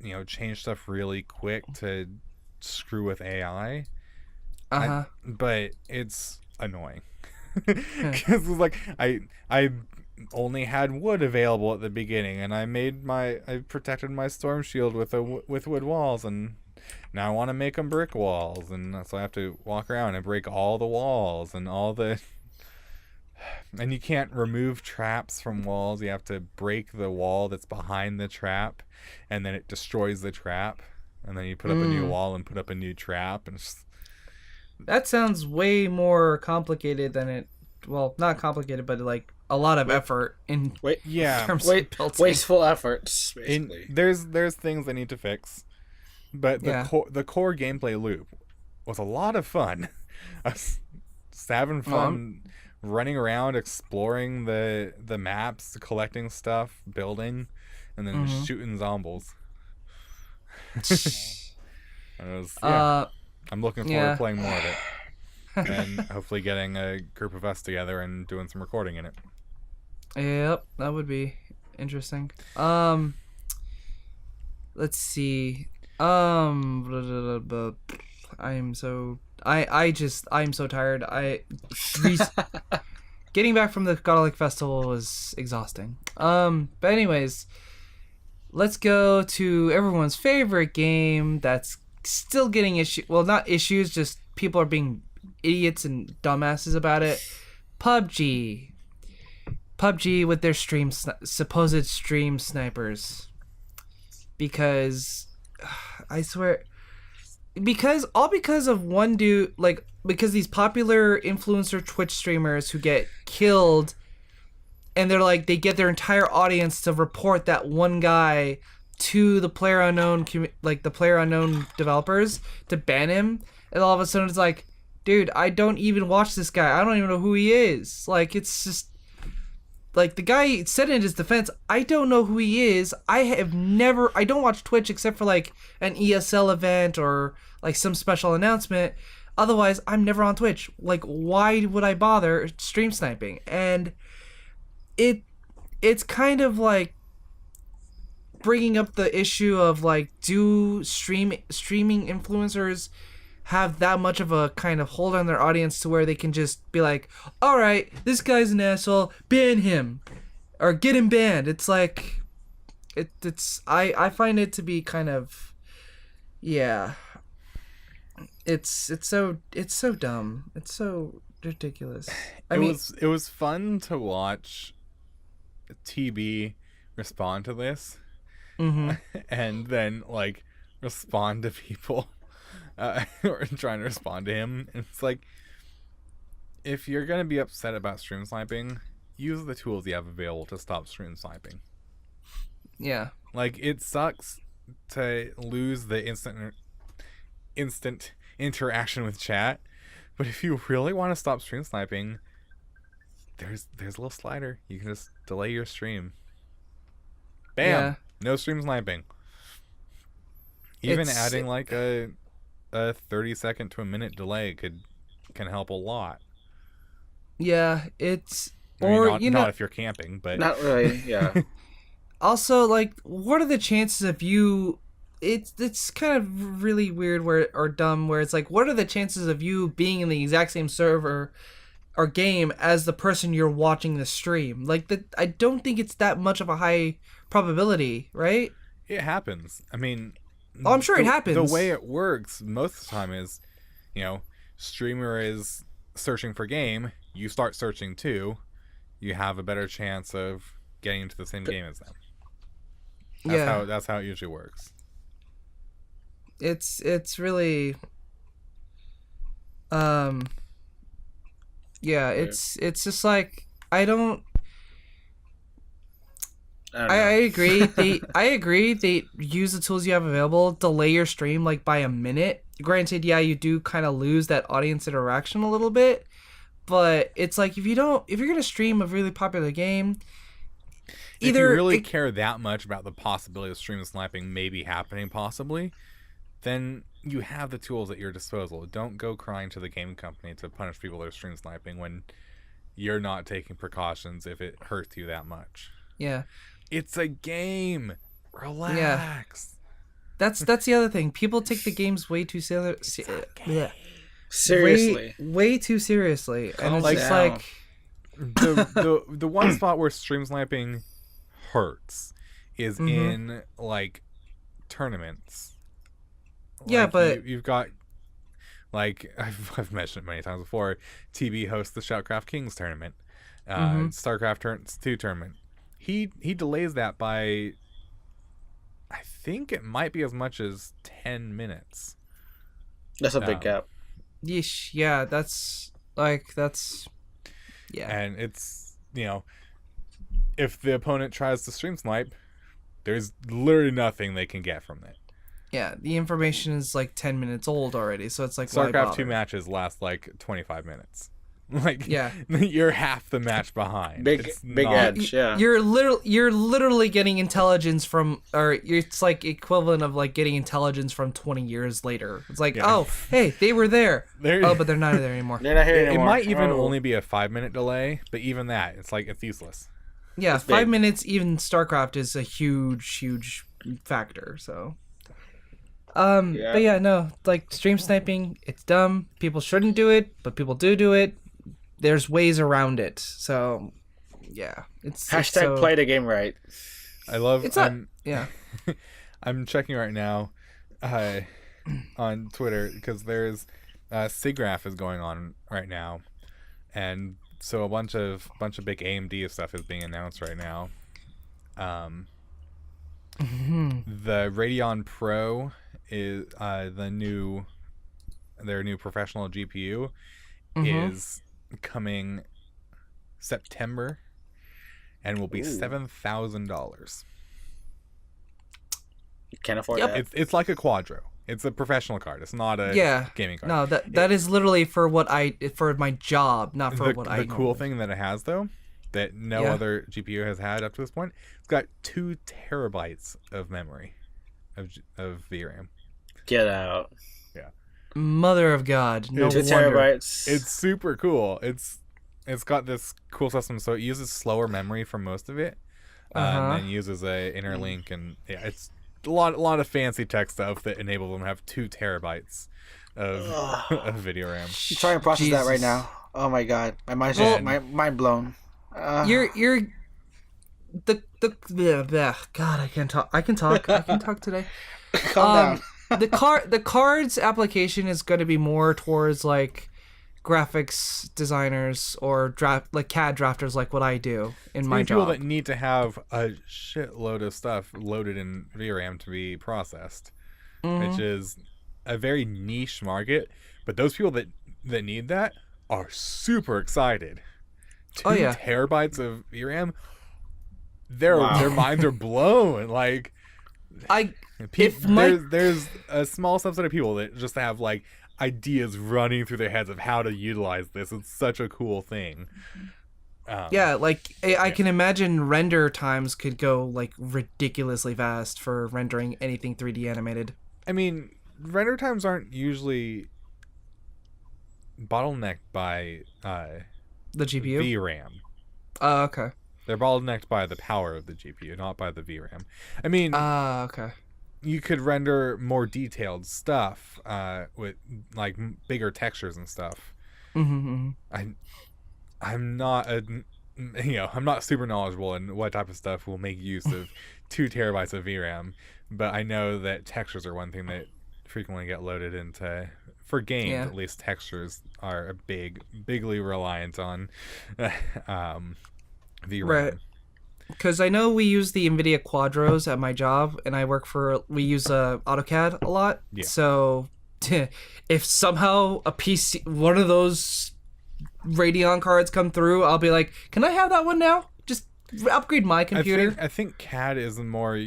you know, change stuff really quick to screw with AI. But it's annoying because like I only had wood available at the beginning, and I protected my storm shield with wood walls, and now I want to make them brick walls, and so I have to walk around and break all the walls and and you can't remove traps from walls. You have to break the wall that's behind the trap, and then it destroys the trap. And then you put up a new wall and put up a new trap, and
that sounds way more complicated than it. Well, not complicated, but like a lot of effort in terms of building.
Wasteful efforts. Basically,
there's things they need to fix, but the core gameplay loop was a lot of fun. I was having fun running around, exploring the maps, collecting stuff, building, and then shooting zombies. I'm looking forward to playing more of it, and hopefully getting a group of us together and doing some recording in it.
Yep, that would be interesting. Let's see. I'm so tired. Getting back from the Godlike Festival was exhausting. But anyways, let's go to everyone's favorite game that's still getting issues. Well, not issues, just people are being idiots and dumbasses about it. PUBG. PUBG with their supposed stream snipers. Because, I swear, because of one dude, like, because these popular influencer Twitch streamers who get killed, and they're like, they get their entire audience to report that one guy to the PlayerUnknown developers to ban him, and all of a sudden it's like, dude, I don't even watch this guy. I don't even know who he is. Like, it's just, like, the guy said in his defense, I don't know who he is. I don't watch Twitch except for, like, an ESL event or, like, some special announcement. Otherwise, I'm never on Twitch. Like, why would I bother stream sniping? And it's kind of like bringing up the issue of like, do streaming influencers have that much of a kind of hold on their audience to where they can just be like, all right, this guy's an asshole, ban him or get him banned? It's like I find it to be kind of, it's so dumb. It's so ridiculous.
It was fun to watch TB respond to this, and then like respond to people, or trying to respond to him. And it's like, if you're gonna be upset about stream sniping, use the tools you have available to stop stream sniping.
Yeah.
Like, it sucks to lose the instant interaction with chat, but if you really want to stop stream sniping, there's a little slider. You can just delay your stream. Bam!
Yeah.
No stream sniping. Even adding like a 30-second to a minute delay can help a lot.
Yeah, it's
I mean,
or
not,
you know,
not if you're camping, but
Not really. Yeah.
also like, what are the chances of you? It's kind of really weird or dumb where it's like, what are the chances of you being in the exact same server or game as the person you're watching the stream? Like, I don't think it's that much of a high probability, right?
it happens. I mean,
Oh, I'm sure it happens.
The way it works most of the time is, streamer is searching for game. You start searching too. You have a better chance of getting into the same game as them. That's how it usually works.
It's really it's just like, I agree. I agree. They use the tools you have available. Delay your stream like by a minute. Granted, yeah, you do kind of lose that audience interaction a little bit, but it's like, if you're gonna stream a really popular game,
if you really care that much about the possibility of stream sniping maybe happening, possibly, then you have the tools at your disposal. Don't go crying to the game company to punish people that are stream sniping when you're not taking precautions if it hurts you that much.
Yeah.
It's a game. Relax.
That's the other thing. People take the games way too seriously.
Seriously.
Way too seriously. And it's
Calm
just
down.
like,
the one spot where stream sniping hurts is in like tournaments.
yeah,
Like,
but
you've got, like, I've mentioned it many times before. TB hosts the Shoutcraft Kings tournament, StarCraft 2 tournament. He delays that by, I think it might be as much as 10 minutes.
That's a big gap.
yeesh, yeah, that's yeah.
And it's, if the opponent tries to stream snipe, there's literally nothing they can get from it.
Yeah, the information is like 10 minutes old already, so it's like,
StarCraft 2 matches last like 25 minutes. Like,
yeah,
you're half the match behind.
Big edge, yeah.
You're literally getting intelligence from, or it's like equivalent of like getting intelligence from 20 years later. It's like, oh, hey, they were there. Oh, but they're not there anymore.
They're not here
It
anymore.
might even only be a 5-minute delay, but even that, it's useless.
Yeah,
It's big.
5 minutes, even StarCraft is a huge factor, so. But yeah, no, like, stream sniping, it's dumb. People shouldn't do it, but people do it. There's ways around it, so yeah. It's
Hashtag play the game right.
I love.
It's not. Yeah.
I'm checking right now, on Twitter, because there's SIGGRAPH is going on right now, and so a bunch of big AMD stuff is being announced right now. The Radeon Pro is their new professional GPU is coming September and will be $7,000.
You can't afford
Yep.
that.
It's like a Quadro. It's a professional card. It's not a gaming card.
No, that is literally for my job, not for what I
The cool thing that it has, though, that no other GPU has had up to this point, it's got 2 terabytes of memory of VRAM.
Get out.
Yeah.
Mother of God. No
2
wonder.
terabytes.
It's super cool. It's got this cool system, so it uses slower memory for most of it, and then uses a interlink, and it's a lot of fancy tech stuff that enables them to have 2 terabytes of video RAM.
I'm trying to process that right now. Oh my God, my mind's just mind blown.
You're God, I can't talk. I can talk today.
Calm down.
The cards application is going to be more towards like graphics designers or CAD drafters, like what I do in my
people
job.
that need to have a shitload of stuff loaded in VRAM to be processed. which is a very niche market. But those people that need that are super excited. 2 terabytes of VRAM, their minds are blown. Like, there's a small subset of people that just have like ideas running through their heads of how to utilize this. It's such a cool thing.
I can imagine render times could go like ridiculously fast for rendering anything 3D animated.
I mean, render times aren't usually bottlenecked by
the GPU
VRAM.
Oh, okay.
They're bottlenecked by the power of the GPU, not by the VRAM. I mean,
okay.
You could render more detailed stuff with like bigger textures and stuff.
Mm-hmm.
I'm not I'm not super knowledgeable in what type of stuff will make use of 2 terabytes of VRAM, but I know that textures are one thing that frequently get loaded into. For games, at least, textures are bigly reliant on VRAM.
Right. Because I know we use the NVIDIA Quadros at my job, and we use AutoCAD a lot. Yeah. So if somehow one of those Radeon cards come through, I'll be like, can I have that one now? Just upgrade my computer.
I think CAD is more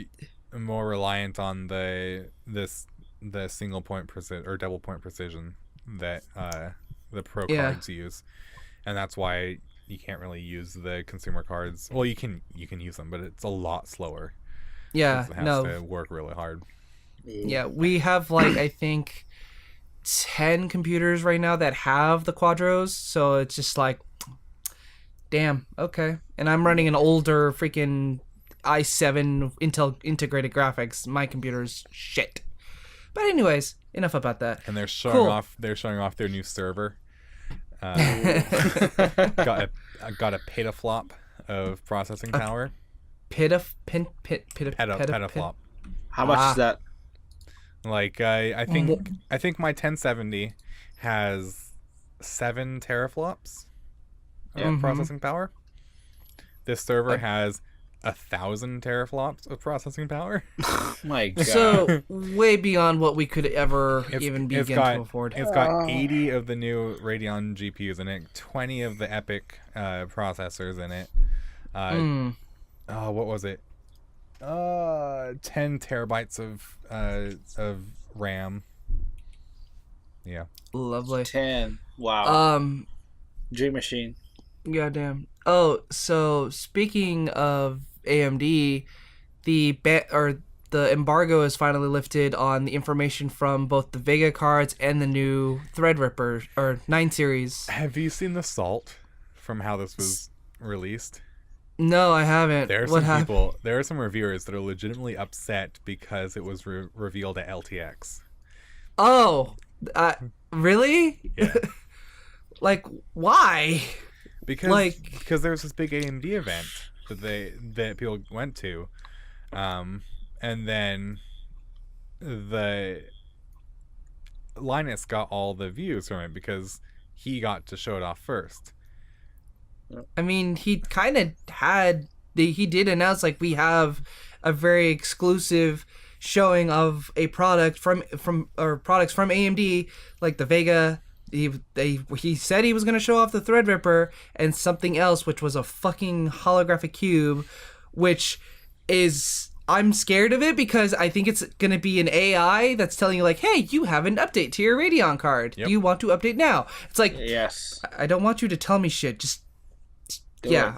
reliant on the single point precision or double point precision that the pro cards use, and that's why you can't really use the consumer cards. Well, you can use them, but it's a lot slower.
Yeah,
it has to work really hard.
Yeah, we have like I think 10 computers right now that have the Quadros, so it's just like, damn, okay. And I'm running an older freaking i7 Intel integrated graphics. My computer's shit. But anyways, enough about that.
And they're showing off their new server. Got a petaflop of processing power.
Petaflop.
How much is that?
Like I think my 1070 has 7 teraflops of processing power. This server has 1,000 teraflops of processing power.
My God.
So way beyond what we could ever even begin to afford.
It's got 80 of the new Radeon GPUs in it, 20 of the EPIC processors in it. What was it? 10 terabytes of RAM. Yeah.
Lovely.
10. Wow. Dream machine.
Goddamn. Oh, so speaking of AMD, the embargo is finally lifted on the information from both the Vega cards and the new Threadripper or 9 series.
Have you seen the salt from how this was released?
No, I haven't.
There are some reviewers that are legitimately upset because it was revealed at LTX.
Oh, really?
Yeah.
Like, why?
Because there was this big AMD event that people went to, and then the Linus got all the views from it because he got to show it off first.
I mean, he kind of he did announce like we have a very exclusive showing of a product from products from AMD, like the Vega. He said he was going to show off the Threadripper and something else, which was a fucking holographic cube, which is, I'm scared of it because I think it's going to be an AI that's telling you like, hey, you have an update to your Radeon card. Yep. Do you want to update now? It's like,
yes.
I don't want you to tell me shit. Just
do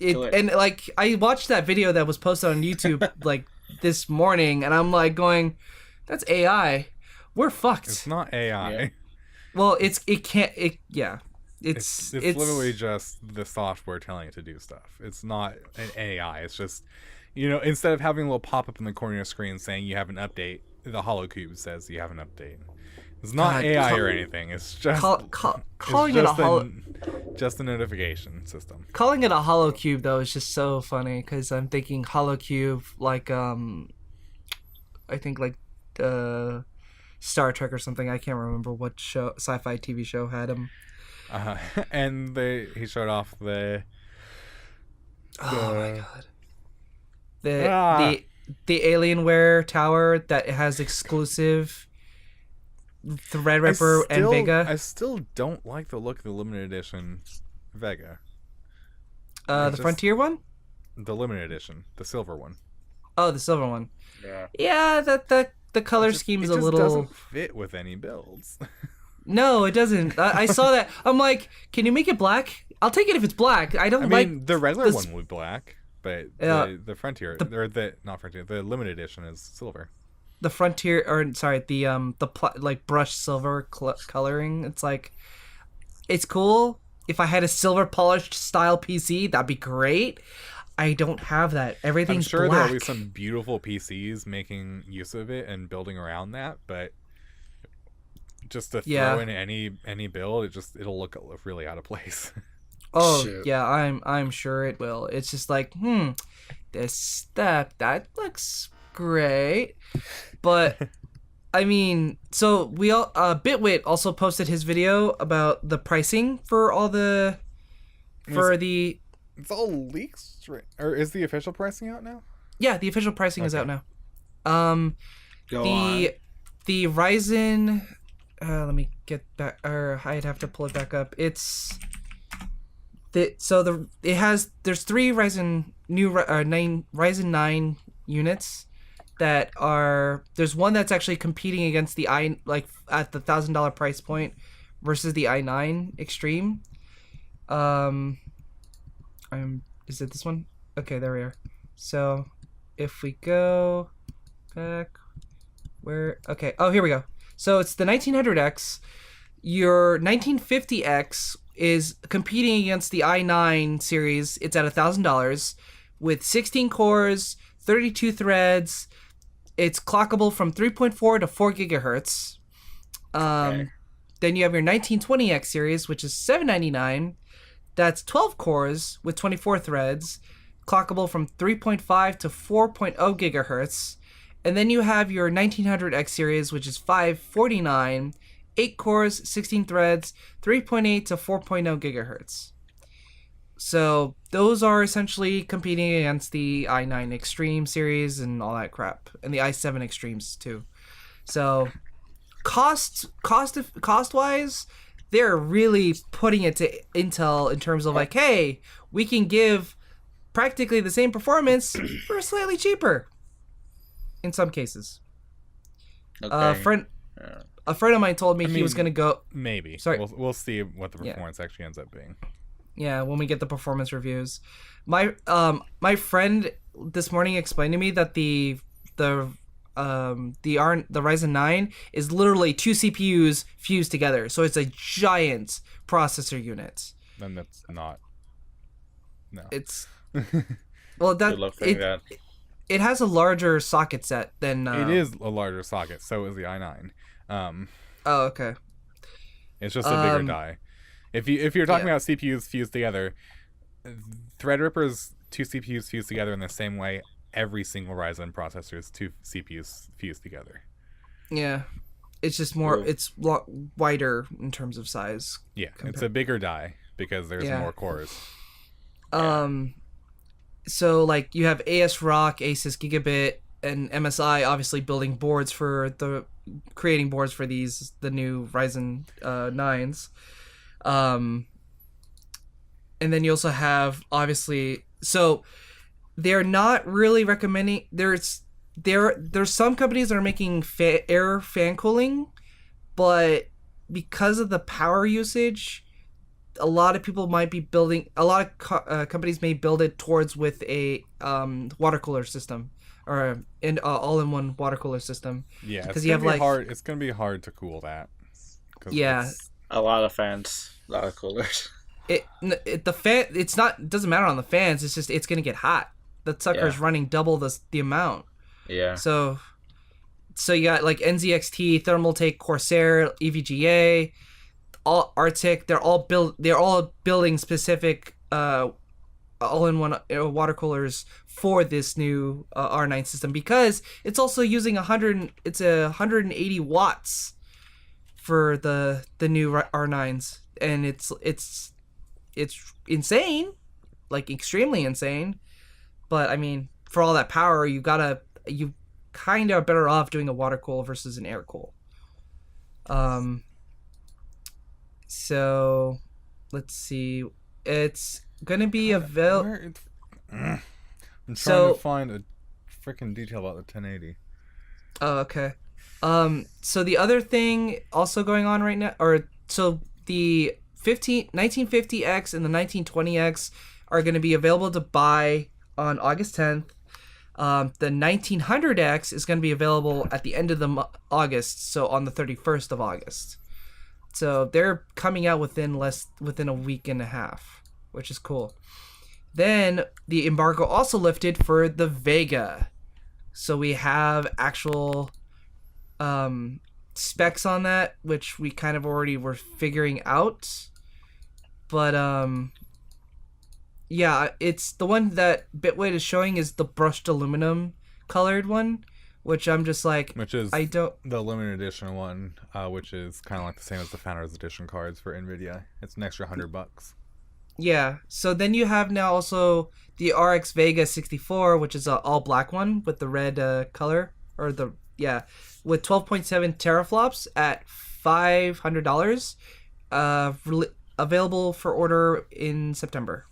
it.
And like I watched that video that was posted on YouTube like this morning, and I'm like going, that's AI. We're fucked.
It's not AI.
Yeah. Well, it's literally
just the software telling it to do stuff. It's not an AI. It's just, instead of having a little pop-up in the corner of your screen saying you have an update, the holocube says you have an update. It's not AI or anything. It's just just a notification system.
Calling it a holocube though is just so funny because I'm thinking holocube like I think like Star Trek or something. I can't remember what sci-fi TV show had him.
And he showed off the.
Oh my God. the Alienware tower that has exclusive Threadripper and Vega.
I still don't like the look of the limited edition Vega.
The Frontier one?
The limited edition, the silver one.
Oh, the silver one.
Yeah.
Yeah, the color scheme is a little.
It doesn't fit with any builds.
No, it doesn't. I saw that. I'm like, can you make it black? I'll take it if it's black. I mean,
the regular one would be black, but the Frontier, not Frontier, the limited edition is silver.
The Frontier, or sorry, the like brushed silver coloring. It's like, it's cool. If I had a silver polished style PC, that'd be great. I don't have that. Everything's
I'm sure
black.
there'll be some beautiful PCs making use of it and building around that, but just to throw in any build, it'll look really out of place.
Oh
Shoot.
yeah, I'm sure it will. It's just like, that looks great, but I mean, so we all Bitwit also posted his video about the pricing for all the
It's all leaks, or is the official pricing out now?
Yeah, the official pricing is out now.
Go on.
The Ryzen, let me get back, or I'd have to pull it back up. There's 3 Ryzen 9 units that are, there's one that's actually competing against the at the $1,000 price point versus the i9 Extreme. Is it this one? Okay, there we are. So if we go back, here we go. So it's the 1900X. Your 1950X is competing against the i9 series. It's at $1,000 with 16 cores, 32 threads. It's clockable from 3.4 to 4 gigahertz. Then you have your 1920X series, which is $799. That's 12 cores with 24 threads, clockable from 3.5 to 4.0 gigahertz. And then you have your 1900X series, which is $549, 8 cores, 16 threads, 3.8 to 4.0 gigahertz. So those are essentially competing against the i9 Extreme series and all that crap, and the i7 Extremes too. So cost wise, they're really putting it to Intel in terms of like, hey, we can give practically the same performance for slightly cheaper. In some cases, a friend of mine told me he was gonna go.
Maybe.
Sorry,
we'll see what the performance actually ends up being.
Yeah, when we get the performance reviews. My friend this morning explained to me that the Ryzen 9 is literally 2 CPUs fused together, so it's a giant processor unit.
Then that's not. No.
It's well that it has a larger socket set than.
It is a larger socket. So is the i9.
Oh, okay.
It's just a bigger die. If you're talking about CPUs fused together, Threadripper's 2 CPUs fused together in the same way every single Ryzen processor is 2 CPUs fused together.
Yeah, it's just more. It's wider in terms of size.
Yeah, it's a bigger die because there's more cores.
So like you have ASRock, Asus Gigabit, and MSI obviously building creating boards for the new Ryzen 9s. And then you also have obviously, so they're not really recommending, there's some companies that are making air fan cooling, but because of the power usage, a lot of people might be building, a lot of companies may build it towards with a water cooler system or an all-in-one water cooler system.
Yeah, because you have it's gonna be hard to cool that.
Yeah,
a lot of fans, a lot of coolers.
It doesn't matter on the fans. It's just it's gonna get hot. The sucker's running double the amount. Yeah. So you got like NZXT, Thermaltake, Corsair, EVGA, all Arctic. They're all building specific all-in-one water coolers for this new R9 system because it's also using 180 watts for the new R9s, and it's insane, like extremely insane. But I mean, for all that power, you gotta you kind of are better off doing a water cool versus an air cool. So let's see. It's gonna be available.
I'm trying to find a freaking detail about the 1080.
Oh, okay. So the other thing also going on right now, so the 1950X and the 1920X are going to be available to buy on August 10th. The 1900X is going to be available at the end of August, so on the 31st of August. So they're coming out within a week and a half, which is cool. Then the embargo also lifted for the Vega. So we have actual specs on that, which we kind of already were figuring out. But yeah, it's the one that Bitweight is showing is the brushed aluminum colored one, which I'm just like,
which is
the
limited edition one, which is kind of like the same as the Founders Edition cards for NVIDIA. It's an extra $100.
Yeah. So then you have now also the RX Vega 64, which is an all black one with the red color, with 12.7 teraflops at $500, available for order in September.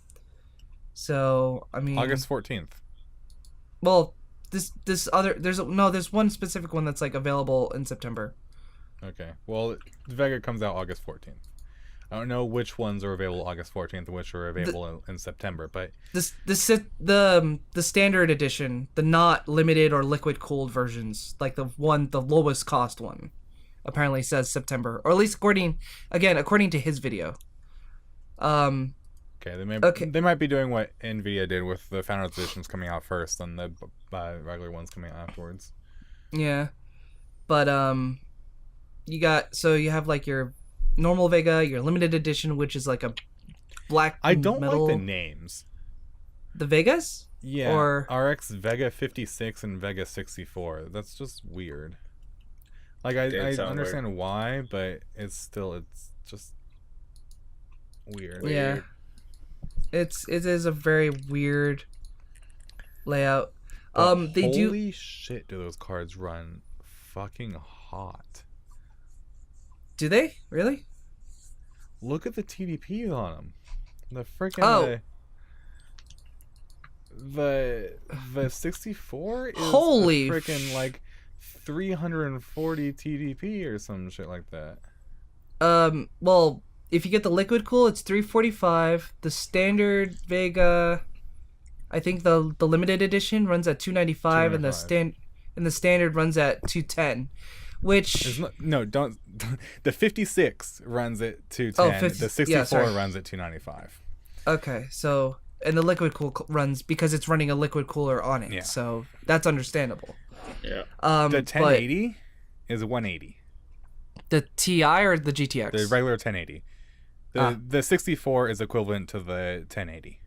So I mean,
August 14th.
Well, there's one specific one that's like available in September.
Okay. Well, the Vega comes out August 14th. I don't know which ones are available August 14th and which are available in September, but
the standard edition, the not limited or liquid cooled versions, like the lowest cost one, apparently says September, or at least according to his video.
Okay, they might be doing what NVIDIA did with the Founders Editions coming out first and the regular ones coming out afterwards.
Yeah, but you have like your normal Vega, your limited edition, which is like a black
I don't
metal.
like the names.
The Vegas?
Yeah,
or
RX Vega 56 and Vega 64. That's just weird. Like I understand why, but it's just weird.
Yeah. It is a very weird layout.
Holy shit, do those cards run fucking hot.
Do they? Really?
Look at the TDP on them. The freaking the 64 is
holy
freaking like 340 TDP or some shit like that.
Well, if you get the liquid cool, it's 345. The standard Vega, I think the limited edition runs at 295, and the standard runs at 210. Which
the 56 runs at 210. The 64 runs at 295.
Okay, so and the liquid cool runs because it's running a liquid cooler on it. Yeah. So that's understandable.
Yeah.
The 1080 is 180.
The TI or the GTX?
The regular 1080. The 64 is equivalent to the 1080.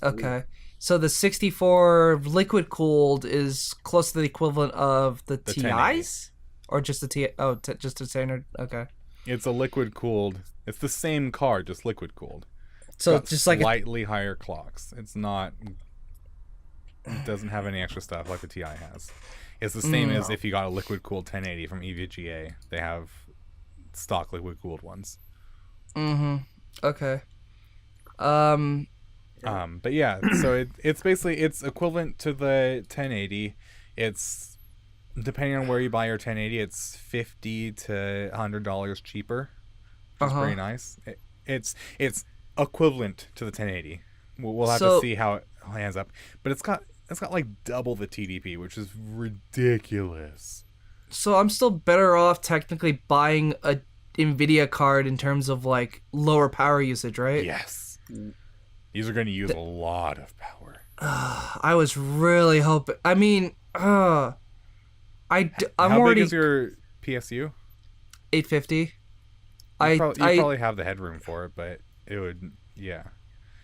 Okay. So the 64 liquid cooled is close to the equivalent of the TIs, or just the T? Oh, just the standard. Okay.
It's a liquid cooled. It's the same card, just liquid cooled.
So it's just like
slightly higher clocks. It's not. It doesn't have any extra stuff like the TI has. It's the same as if you got a liquid cooled 1080 from EVGA. They have stock liquid cooled ones.
Okay.
But yeah, so it's basically equivalent to the 1080. It's depending on where you buy your 1080, it's $50 to $100 cheaper. Which is pretty nice. It's equivalent to the 1080. We'll have to see how it lands up, but it's got like double the TDP, which is ridiculous.
So I'm still better off technically buying a NVIDIA card in terms of like lower power usage, right?
Yes. These are going to use a lot of power.
I was really hoping. I mean, I'm
How
already.
big is your PSU?
850.
You probably have the headroom for it, but it would, yeah.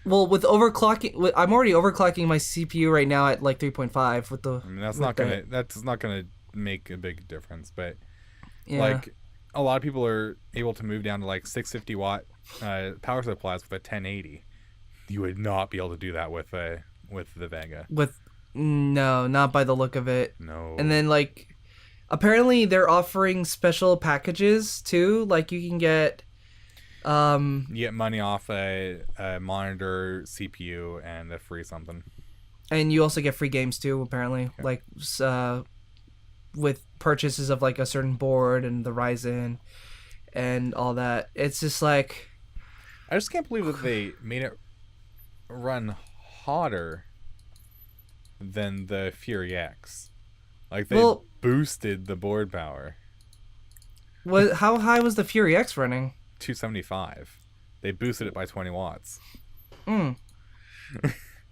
Well, with overclocking, I'm already overclocking my CPU right now at like 3.5 with the.
I mean, that's not gonna make a big difference, but
yeah.
like a lot of people are able to move down to like 650 watt power supplies with a 1080. You would not be able to do that with the Vega.
No, not by the look of it.
No.
And then like, apparently they're offering special packages too. Like you can get,
You get money off a monitor, CPU, and a free something.
and you also get free games too. Apparently, like with purchases of like a certain board and the Ryzen and all that. It's just like,
I just can't believe that they made it run hotter than the Fury X. Like they boosted the board power.
how high was the Fury X running?
275. They boosted it by 20 watts.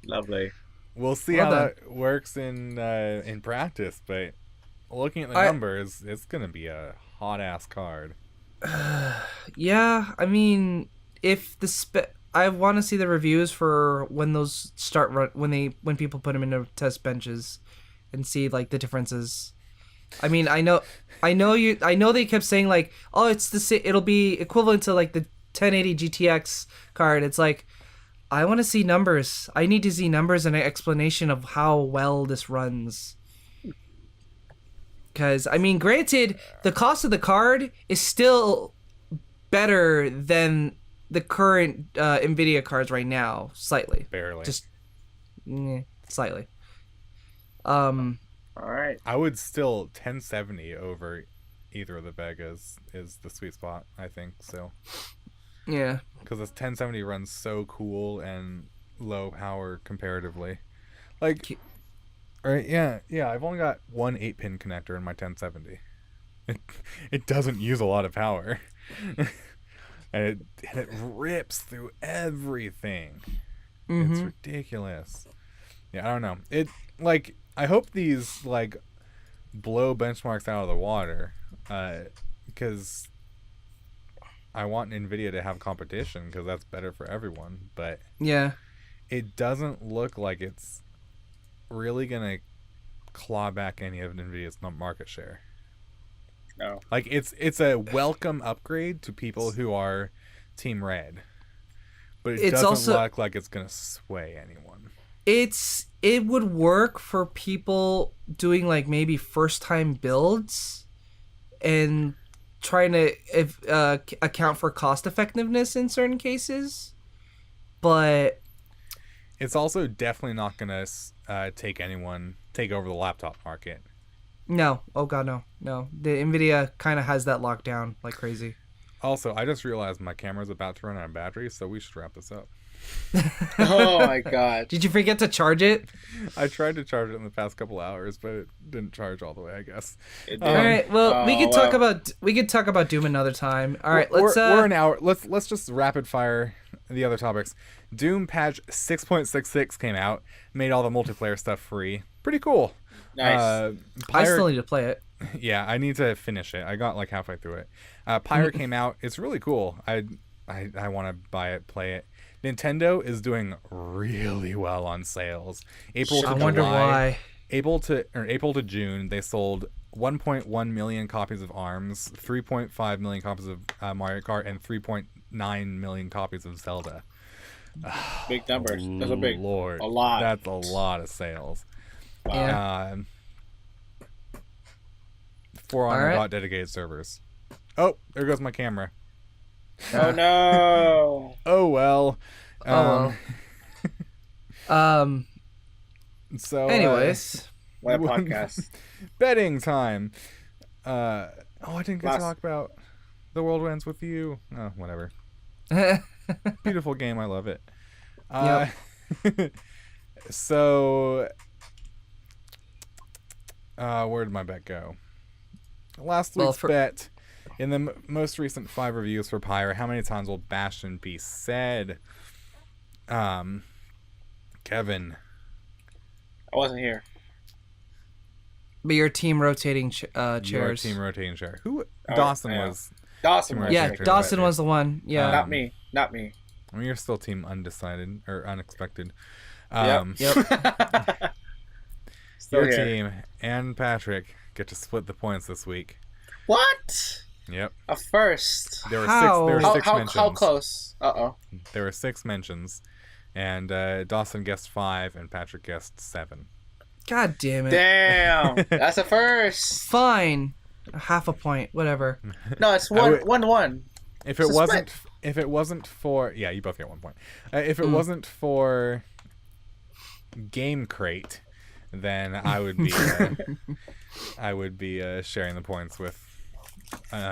Lovely.
We'll see how that works in practice, but looking at the numbers, it's gonna be a hot ass card.
Yeah, I mean, if the I want to see the reviews for when those start when people put them into test benches, and see like the differences. I mean, I know they kept saying like, oh, it'll be equivalent to like the 1080 GTX card. It's like, I want to see numbers. I need to see numbers and an explanation of how well this runs. Because, I mean, granted, the cost of the card is still better than the current NVIDIA cards right now. Slightly.
Barely.
Just slightly.
All right.
I would still 1070 over either of the Vegas is the sweet spot, I think, so.
Yeah.
Because this 1070 runs so cool and low power comparatively. Like, right? Yeah. I've only got one 8-pin connector in my 1070. It doesn't use a lot of power, and it rips through everything.
Mm-hmm.
It's ridiculous. Yeah, I don't know. Like, I hope these like blow benchmarks out of the water, because I want NVIDIA to have competition because that's better for everyone. But
yeah,
it doesn't look like it's really gonna claw back any of NVIDIA's market share.
No.
Like it's a welcome upgrade to people who are Team Red, but it doesn't look like it's gonna sway anyone.
It would work for people doing like maybe first time builds and trying to account for cost effectiveness in certain cases, but
it's also definitely not gonna take over the laptop market.
No, oh god, no. The NVIDIA kind of has that locked down like crazy.
Also, I just realized my camera's about to run out of battery, so we should wrap this up.
Oh my god!
Did you forget to charge it?
I tried to charge it in the past couple hours, but it didn't charge all the way, I guess.
All right. Well, we could talk about Doom another time. All right,
we're an hour. Let's just rapid fire the other topics. Doom patch 6.66 came out, made all the multiplayer stuff free. Pretty cool.
Nice.
I still need to play it.
Yeah, I need to finish it. I got like halfway through it. Pyre came out. It's really cool. I want to buy it, play it. Nintendo is doing really well on sales. April to June, they sold 1.1 million copies of ARMS, 3.5 million copies of Mario Kart, and 3.9 million copies of Zelda.
Big numbers. That's a big.
Lord,
a lot.
That's a lot of sales.
Wow.
Yeah.
For Honor got dedicated servers. Oh, there goes my camera.
Oh no.
Oh well. So
anyways,
what a podcast.
Betting time. I didn't get to talk about The World Ends With You. Oh, whatever. Beautiful game. I love it. So, where did my bet go? Last week's bet. In the most recent 5 reviews for Pyre, how many times will Bastion be said? Kevin.
I wasn't here.
But your team rotating chairs.
Your team rotating chair. Who? Dawson was.
Dawson was.
Yeah, Dawson was the one. Yeah.
Not me.
I mean, you're still team undecided or unexpected.
Yep.
Your team and Patrick get to split the points this week.
What?
Yep.
A first.
There were six mentions.
How close?
There were 6 mentions, and Dawson guessed 5, and Patrick guessed 7.
God damn it.
Damn, that's a first.
Fine. Half a point, whatever.
No, it's
would-
1-1.
If it wasn't for you both get 1 point. If it wasn't for Game Crate, then I would be sharing the points with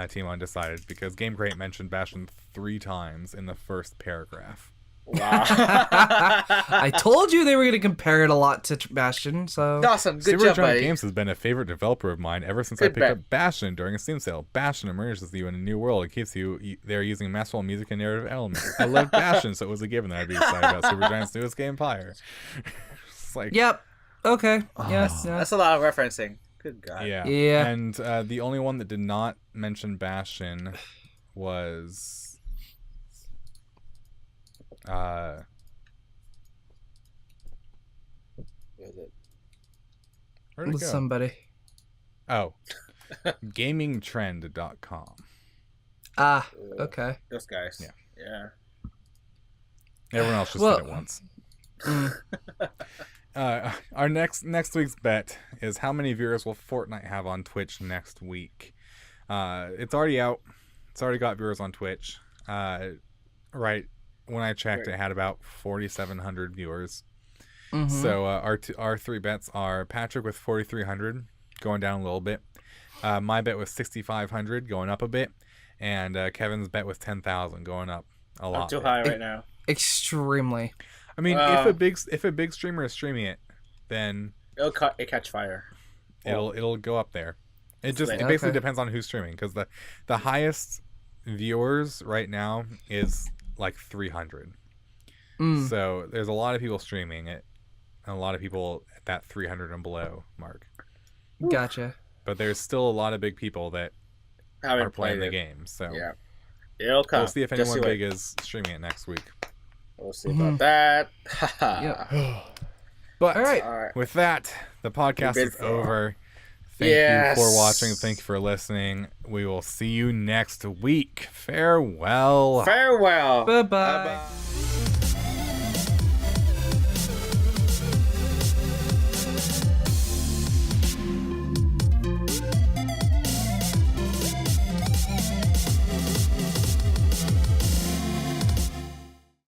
Team Undecided, because Game Crate mentioned Bastion 3 times in the first paragraph.
Wow.
I told you they were going to compare it a lot to Bastion, so...
Awesome, good
Super
job,
Giant
buddy.
Games has been a favorite developer of mine ever since I
Good
picked
bet.
up Bastion during a Steam sale. Bastion immerses you in a new world. It keeps you there using masterful music and narrative elements. I love Bastion, so it was a given that I'd be excited about Super Giant's newest game, Pyre. It's like,
Yep. Okay. Yes.
That's a lot of referencing. Good God.
yeah.
Yeah.
And the only one that did not mention Bastion was where'd it
With
go?
somebody.
Oh, gamingtrend.com.
Ah, okay.
Those guys.
Yeah.
Yeah.
Everyone else just
Well-
did it once.
Mm.
Our next week's bet is how many viewers will Fortnite have on Twitch next week. It's already out. It's already got viewers on Twitch. Right when I checked, it had about 4,700 viewers.
Mhm.
So our 3 bets are Patrick with 4,300, going down a little bit. My bet was 6,500, going up a bit, and Kevin's bet was 10,000, going up a lot.
I'm too high right now.
Extremely.
I mean, if a big streamer is streaming it, then
It'll catch fire.
it'll go up there. It basically
Okay.
depends on who's streaming, because the highest viewers right now is like 300.
Mm.
So there's a lot of people streaming it, and a lot of people at that 300 and below mark.
Gotcha.
But there's still a lot of big people that
Haven't
are playing the
played it.
game. So
Yeah. It'll come.
we'll see if
Just
anyone
you
big
wait.
is streaming it next week.
We'll see about that.
Yeah.
But
All right.
All right.
with that, the podcast
We've
is
been
over. Thank
Yes.
you for watching. Thank you for listening. We will see you next week. Farewell.
Farewell.
Bye-bye.
Bye-bye.